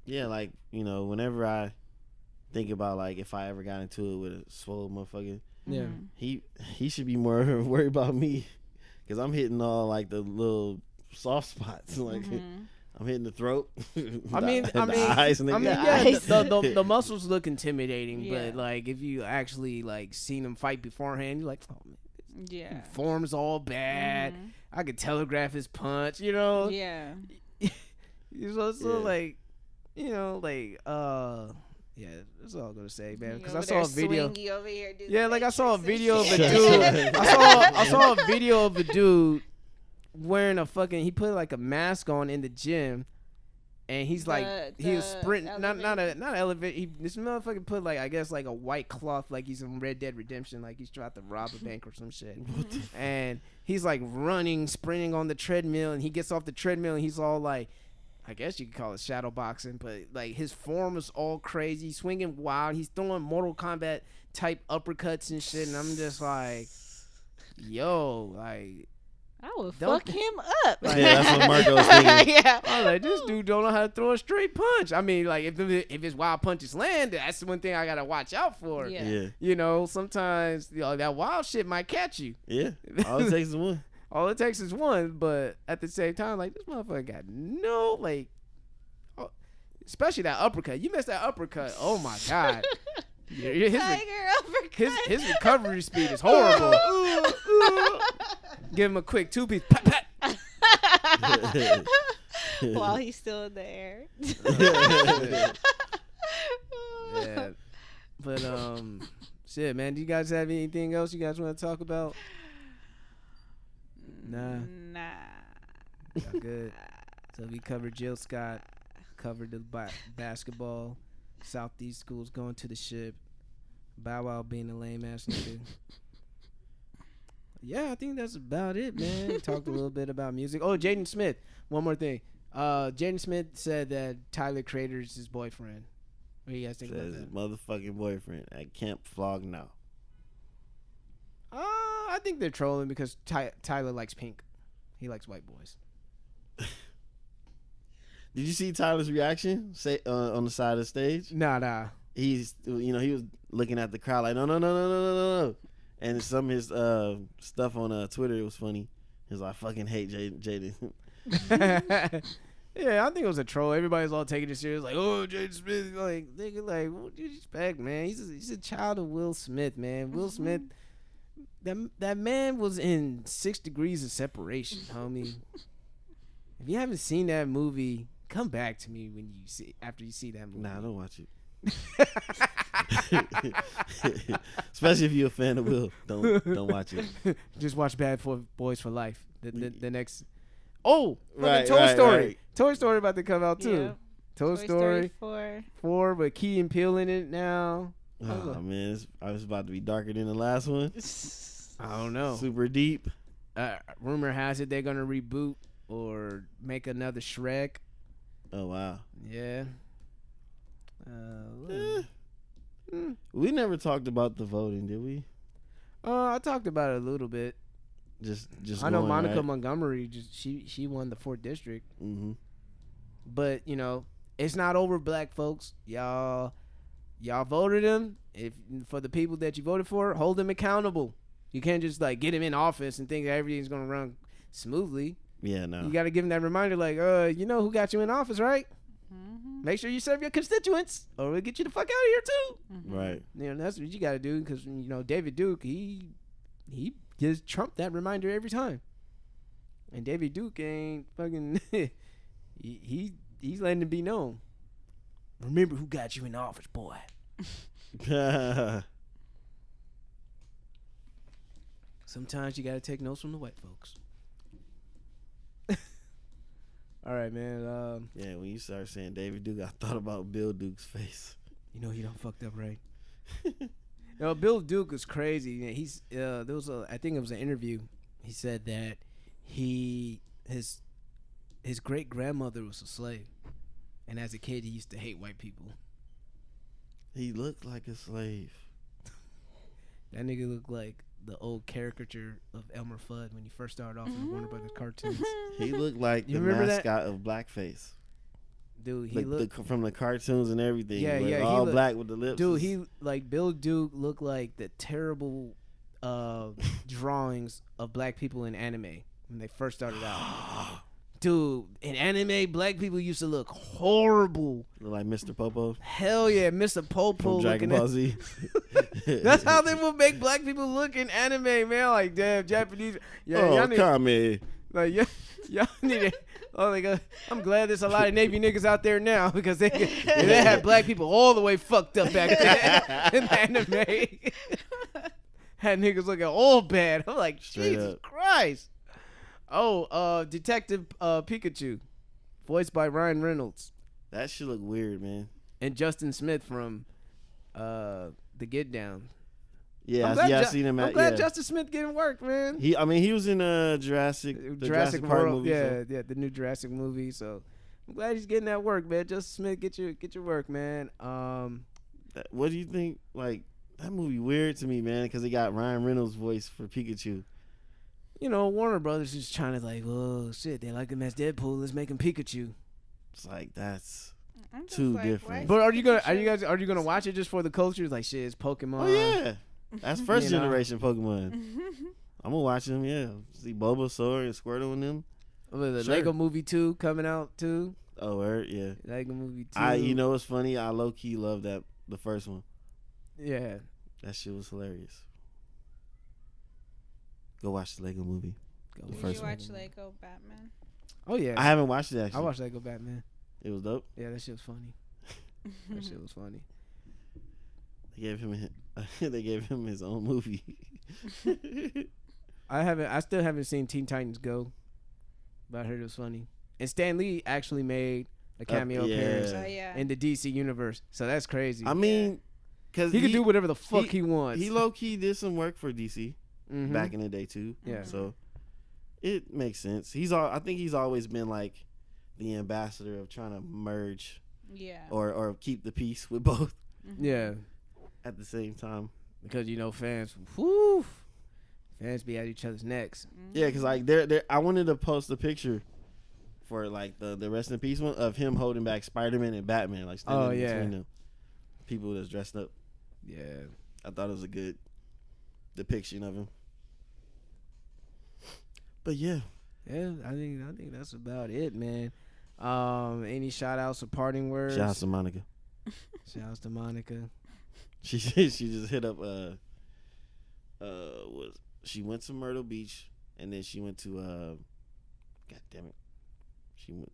S3: Yeah, like, whenever I think about, like, if I ever got into it with a swole motherfucker, he should be more worried about me, because I'm hitting all, like, the little soft spots. Like, I'm hitting the throat. The eyes and
S1: the muscles look intimidating, but, like, if you actually, like, seen them fight beforehand, you're like, oh, man, his form's all bad. I could telegraph his punch,
S4: Yeah.
S1: So like, that's all I'm gonna say, man. Because I saw a video.
S4: Over here,
S1: I saw a video of a dude. I saw a video of a dude wearing he put like a mask on in the gym, and he's like, he was sprinting, not elevate. This motherfucker put like, I guess like a white cloth, like he's in Red Dead Redemption, like he's trying to rob a bank or some shit. And he's like sprinting on the treadmill, and he gets off the treadmill, and he's all like, I guess you could call it shadow boxing, but like his form is all crazy, swinging wild. He's throwing Mortal Kombat type uppercuts and shit, and I'm just like, yo, like,
S4: I would fuck him up.
S3: Like, yeah, that's what Marco was thinking.
S1: Yeah, I was like, this dude don't know how to throw a straight punch. I mean, like, if his wild punches land, that's the one thing I gotta watch out for.
S4: Yeah.
S1: Sometimes that wild shit might catch you.
S3: Yeah, all it takes is one.
S1: All it takes is one, but at the same time, like, this motherfucker got no, like, especially that uppercut. You missed that uppercut. Oh my god. His recovery speed is horrible. Give him a quick 2-piece. Pat, pat.
S4: While he's still in the air.
S1: Yeah. But shit, man. Do you guys have anything else you guys want to talk about? Nah. Y'all good. So we covered Jill Scott, covered the basketball, Southeast schools going to the ship, Bow Wow being a lame ass nigga. Yeah, I think that's about it, man. We talked a little bit about music. Oh, Jaden Smith. One more thing. Jaden Smith said that Tyler Creator's his boyfriend. What do you guys think about that?
S3: His motherfucking boyfriend at Camp Flog Now.
S1: I think they're trolling because Tyler likes pink. He likes white boys.
S3: Did you see Tyler's reaction on the side of the stage?
S1: Nah.
S3: He was looking at the crowd like, no. And some of his stuff on Twitter, it was funny. He was like, I fucking hate Jaden.
S1: Yeah, I think it was a troll. Everybody's all taking it serious, like, oh, Jaden Smith. Like, nigga, like, what do you expect, man? He's a child of Will Smith, man. Will Smith, that man was in 6 Degrees of Separation, homie. If you haven't seen that movie, come back to me after you see that movie.
S3: Nah, I don't watch it. Especially if you're a fan of Will, don't watch it.
S1: Just watch Bad Boys for Life. The next. Oh,
S3: Right,
S1: Toy Story.
S3: Right.
S1: Toy Story about to come out too.
S4: Yep.
S1: Toy Story
S4: 4.
S1: but Key and Peele in it now.
S3: Oh man, I was about to be darker than the last one.
S1: I don't know.
S3: Super deep.
S1: Rumor has it they're gonna reboot or make another Shrek.
S3: Oh wow.
S1: Yeah.
S3: We never talked about the voting, did we?
S1: I talked about it a little bit.
S3: Just
S1: I know
S3: going,
S1: Monica
S3: right?
S1: Montgomery. She won the 4th district.
S3: Mm-hmm.
S1: But it's not over, black folks. Y'all voted him. If for the people that you voted for, hold them accountable. You can't just like get him in office and think that everything's gonna run smoothly.
S3: Yeah, no.
S1: You got to give him that reminder, like, you know who got you in office, right?
S4: Mm-hmm.
S1: Make sure you serve your constituents, or we'll get you the fuck out of here too.
S4: Mm-hmm.
S3: Right.
S1: That's what you got to do, because David Duke, he gives Trump that reminder every time, and David Duke ain't fucking. he's letting it be known. Remember who got you in office, boy. Sometimes you got to take notes from the white folks. All right, man.
S3: Yeah, when you start saying David Duke, I thought about Bill Duke's face.
S1: He done fucked up, right? Bill Duke is crazy. He's I think it was an interview. He said that his great grandmother was a slave, and as a kid he used to hate white people.
S3: He looked like a slave.
S1: That nigga looked like the old caricature of Elmer Fudd when he first started off in the Warner Brothers cartoons.
S3: He looked like the mascot of blackface.
S1: Dude, he
S3: like
S1: looked
S3: from the cartoons and everything.
S1: Yeah,
S3: all black with the lips.
S1: Dude, Bill Duke looked like the terrible drawings of black people in anime when they first started out. Dude, in anime, black people used to look horrible.
S3: Look like Mr. Popo.
S1: Hell yeah, Mr. Popo.
S3: From Dragon Ball Z.
S1: That's how they would make black people look in anime, man. Like, damn, Japanese. Yeah,
S3: y'all need,
S1: like, y'all need it. Oh my God. I'm glad there's a lot of Navy niggas out there now, because they had black people all the way fucked up back then in anime. Had niggas looking all bad. I'm like, Jesus Christ. Oh, Detective Pikachu, voiced by Ryan Reynolds.
S3: That shit look weird, man.
S1: And Justin Smith from The Get Down.
S3: Yeah, I seen him.
S1: I'm glad Justin Smith getting work, man.
S3: He was in Jurassic Park
S1: World
S3: movie.
S1: Yeah, the new Jurassic movie. So I'm glad he's getting that work, man. Justin Smith, get your work, man.
S3: What do you think? Like, that movie weird to me, man, because it got Ryan Reynolds' voice for Pikachu.
S1: Warner Brothers is trying to like, oh shit, they like him as Deadpool. Let's make him Pikachu.
S3: It's like that's too different.
S1: But are you gonna watch it just for the culture? Like, shit, it's Pokemon.
S3: Oh yeah, that's first generation Pokemon. I'm gonna watch them. Yeah, see Bulbasaur and Squirtle and them.
S1: The Lego Movie 2 coming out too.
S3: Oh, word, yeah.
S1: Lego Movie 2.
S3: You know what's funny? I low key love the first one.
S1: Yeah,
S3: that shit was hilarious. Go watch the Lego Movie.
S4: Did you watch Lego Batman?
S1: Oh yeah,
S3: I haven't watched it actually.
S1: I watched Lego Batman.
S3: It was dope.
S1: Yeah, that shit was funny. That shit was funny.
S3: They gave him his own movie.
S1: I still haven't seen Teen Titans Go, but I heard it was funny. And Stan Lee actually made a cameo appearance in the DC universe, so that's crazy.
S3: I mean, because
S1: he can do whatever the fuck he wants.
S3: He low key did some work for DC.
S1: Mm-hmm.
S3: Back in the day too.
S1: Yeah.
S3: So it makes sense. I think he's always been like the ambassador of trying to merge.
S4: Yeah.
S3: Or keep the peace with both.
S1: Mm-hmm. Yeah.
S3: At the same time.
S1: Because fans be at each other's necks.
S3: Mm-hmm. Yeah, because like I wanted to post a picture for like the rest in peace one of him holding back Spider-Man and Batman, like standing between them. People that's dressed up.
S1: Yeah.
S3: I thought it was a good depiction of him. But yeah,
S1: I think that's about it, man. Any shout outs or parting words?
S3: Shout outs to Monica.
S1: Shout outs to Monica.
S3: She just hit up she went to Myrtle Beach and then she went to God damn it.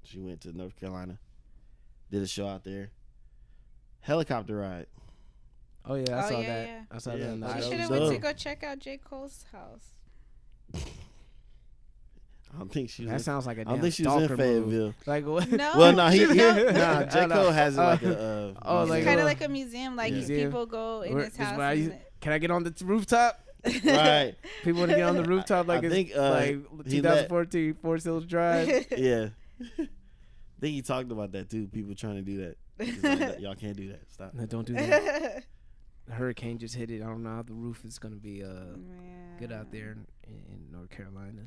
S3: She went to North Carolina. Did a show out there. helicopter ride.
S1: Oh yeah, I saw that.
S4: Yeah.
S1: I saw that. In the
S4: You
S1: Idol.
S4: should have went to go check out J. Cole's house.
S3: I don't think she was.
S1: That sounds like a
S3: I don't
S1: damn
S3: think she was in
S1: stalker
S3: Fayetteville.
S1: move. Like what?
S4: No.
S3: Well, no, J.
S1: Oh,
S3: Cole
S1: no.
S3: has like a.
S1: like
S4: kind of
S1: a-
S4: like a museum. Like
S1: Museum.
S4: people go in
S1: Where-
S4: his
S1: this
S4: house.
S1: where can I get on the rooftop?
S3: right.
S1: People want to get on the rooftop like
S3: I
S1: it's
S3: think,
S1: like
S3: he
S1: 2014 Forest Hills Drive.
S3: Yeah. I think he talked about that too. People trying to do that. He's like, y'all can't do that. Stop.
S1: No, don't do that. The hurricane just hit it. I don't know how the roof is gonna be good out there in North Carolina.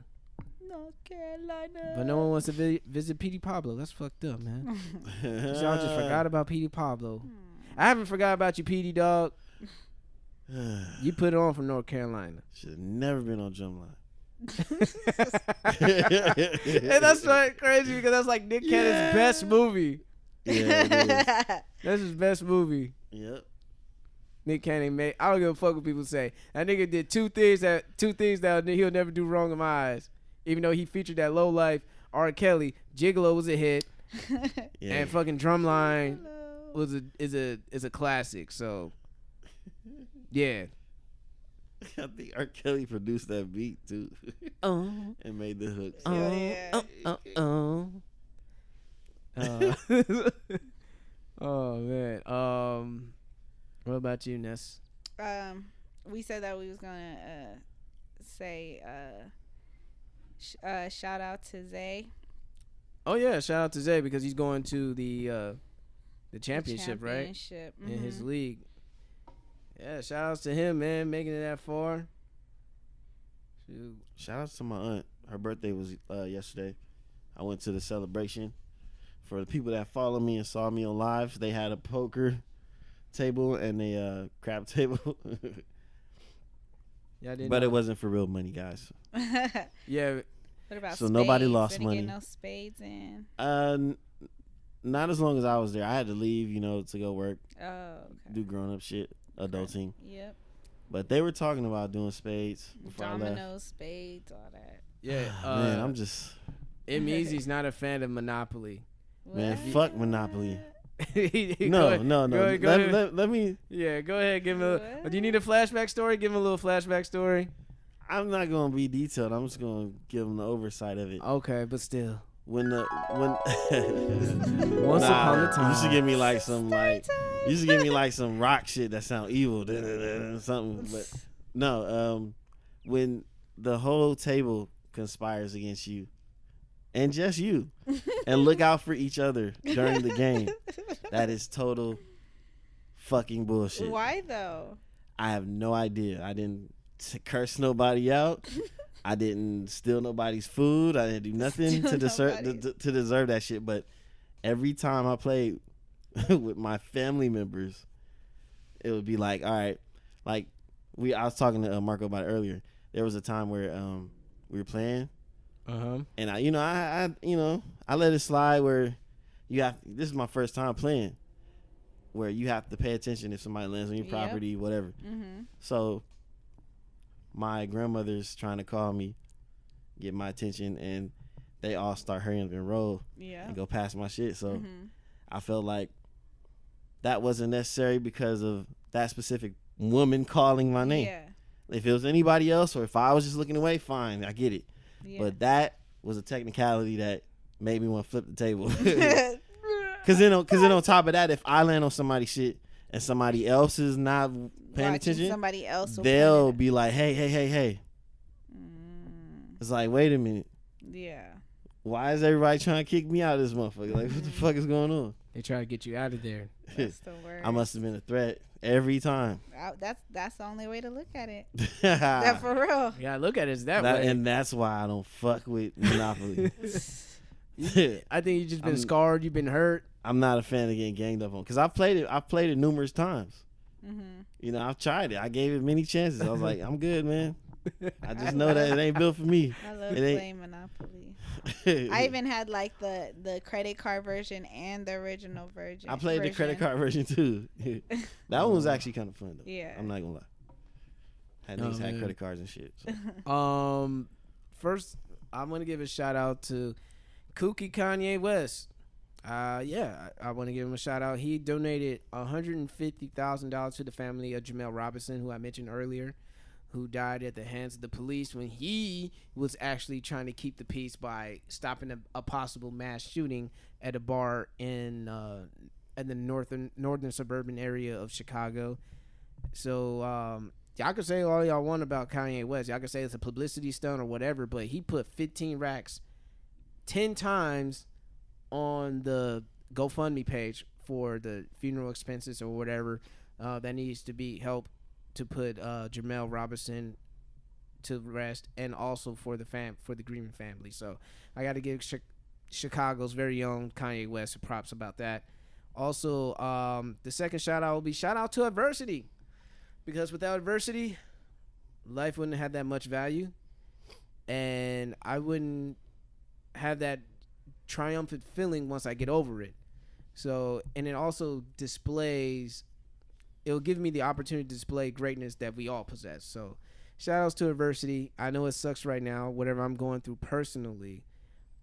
S4: North Carolina.
S1: But no one wants to visit Petey Pablo. That's fucked up, man. Y'all just forgot about Petey Pablo. I haven't forgot about you, Petey, dog. You put it on for North Carolina.
S3: Should have never been on Drumline.
S1: And that's like crazy because that's like Nick Cannon's best movie.
S3: Yeah, it is.
S1: That's his best movie.
S3: Yep.
S1: Nick Cannon made. I don't give a fuck what people say. That nigga did two things that he'll never do wrong in my eyes. Even though he featured that low life R. Kelly, Gigolo was a hit,
S3: Yeah.
S1: and fucking Drumline is a classic. So yeah.
S3: I think R. Kelly produced that beat too.
S1: Oh.
S3: And made the hooks.
S1: Oh man. What about you, Ness?
S4: We said that we was gonna say shout out to Zay.
S1: Oh yeah, shout out to Zay because he's going to the championship, right?
S4: Mm-hmm.
S1: In his league. Yeah, shout outs to him, man, making it that far. Shoot.
S3: Shout out to my aunt. Her birthday was yesterday. I went to the celebration. For the people that follow me and saw me on live, they had a poker table and a crap table.
S1: Yeah, I didn't
S3: but
S1: know.
S3: it wasn't for real money, guys.
S1: Yeah.
S4: What about
S3: So
S4: spades?
S3: nobody lost
S4: Didn't
S3: money.
S4: Get no spades in.
S3: Not as long as I was there. I had to leave, to go work,
S4: Oh, okay.
S3: do grown up shit, adulting.
S4: Yep.
S3: But they were talking about doing spades before I left.
S4: Dominoes, spades, all that.
S1: Yeah.
S3: Man, I'm just
S1: Easy's not a fan of Monopoly.
S3: man,
S4: What?
S3: fuck Monopoly.
S1: No.
S3: No.
S1: Go ahead.
S3: Let me.
S1: Yeah, go ahead. Give him a.
S4: What?
S1: Do you need a flashback story? Give him a little flashback story.
S3: I'm not gonna be detailed. I'm just gonna give them the oversight of it.
S1: Okay, but still.
S3: When
S1: Once upon a time.
S3: you should give me like some some rock shit that sound evil, something. But no, when the whole table conspires against you, and just you, and look out for each other during the game, that is total fucking bullshit.
S4: Why though?
S3: I have no idea. I didn't curse nobody out. I didn't steal nobody's food. I didn't do nothing to deserve that shit. But every time I played with my family members, it would be like, all right, like I was talking to Marco about it earlier. There was a time where we were playing, and I let it slide where this is my first time playing, where you have to pay attention if somebody lands on your property, whatever.
S4: Mm-hmm.
S3: So my grandmother's trying to call me, get my attention, and they all start hurrying up and roll and go past my shit. So I felt like that wasn't necessary because of that specific woman calling my name.
S4: Yeah.
S3: If it was anybody else or if I was just looking away, fine, I get it.
S4: Yeah.
S3: But that was a technicality that made me want to flip the table. Because then on top of that, if I land on somebody's shit and somebody else is not paying attention,
S4: somebody else
S3: they'll be like, hey. It's like, wait a minute.
S4: Yeah.
S3: Why is everybody trying to kick me out of this motherfucker? Like, what the fuck is going on?
S1: They try to get you out of there.
S4: That's the word.
S3: I must have been a threat every time.
S4: That's the only way to look at it. That for real.
S1: Yeah, look at it that way.
S3: And that's why I don't fuck with Monopoly.
S1: I think you've just been scarred. You've been hurt.
S3: I'm not a fan of getting ganged up on because I've played it numerous times.
S4: Mm-hmm.
S3: I've tried it. I gave it many chances. I was like, I'm good, man. I just know that it ain't built for me.
S4: I love playing Monopoly. I even had like the credit card version and the original version.
S3: I played the credit card version too. That one was actually kind of fun though.
S4: Yeah.
S3: I'm not gonna lie. Niggas had credit cards and shit.
S1: So. First, I'm gonna give a shout out to Kooky Kanye West. Yeah, I want to give him a shout out. He donated $150,000 to the family of Jermel Roberson, who I mentioned earlier, who died at the hands of the police when he was actually trying to keep the peace by stopping a possible mass shooting at a bar in the northern suburban area of Chicago. So y'all can say all y'all want about Kanye West. Y'all can say it's a publicity stunt or whatever, but he put 15 racks 10 times on the GoFundMe page for the funeral expenses or whatever that needs to be helped to put Jermel Roberson to rest, and also for the grieving family. So I got to give Chicago's very own Kanye West props about that. Also, the second shout out will be shout out to adversity, because without adversity, life wouldn't have that much value, and I wouldn't have that triumphant feeling once I get over it. So, and it also it'll give me the opportunity to display greatness that we all possess. So shout outs to adversity. I know it sucks right now, whatever I'm going through personally,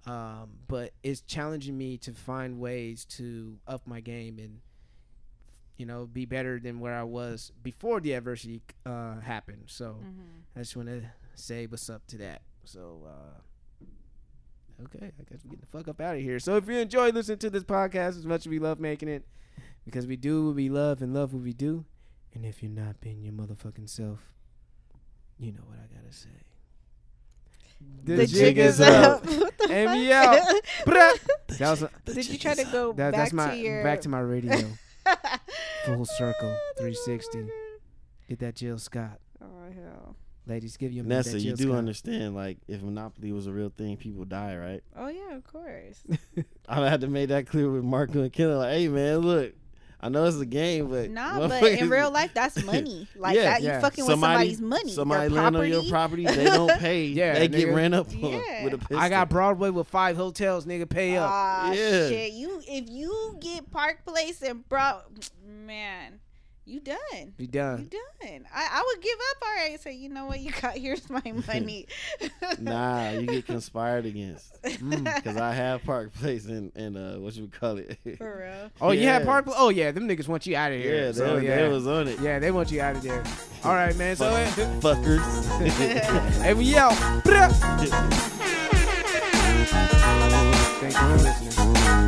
S1: but it's challenging me to find ways to up my game and, you know, be better than where I was before the adversity happened. So I just want to say what's up to that. So okay, I guess we're getting the fuck up out of here. So if you enjoy listening to this podcast as much as we love making it, because we do what we love and love what we do, and if you're not being your motherfucking self, you know what I gotta say.
S4: The jig is up.
S1: And we out.
S4: Did you try to go back
S1: to my radio? Full circle, 360. Get that Jill Scott.
S4: Oh hell.
S1: Ladies, give you a
S3: Nessa, you do understand, like, if Monopoly was a real thing, people die, right?
S4: Oh yeah, of course.
S3: I had to make that clear with Marco and Kelly. Like, hey man, look, I know it's a game, but
S4: but in real life, that's money. Like that, you fucking with somebody's money.
S3: Somebody land on your property, they don't pay. They get ran up on with a pistol.
S1: I got Broadway with 5 hotels, nigga, pay up.
S4: Shit, if you get Park Place and man. You done.
S1: You done.
S4: I would give up already and say, you know what, here's my money.
S3: Nah, you get conspired against. Because I have Park Place and what you call it.
S4: For real.
S1: Oh, you had Park Place? Oh, yeah, them niggas want you out of here.
S3: Yeah, they was on it.
S1: Yeah, they want you out of there. All right, man. So
S3: fuckers.
S1: And we out. Thanks for listening.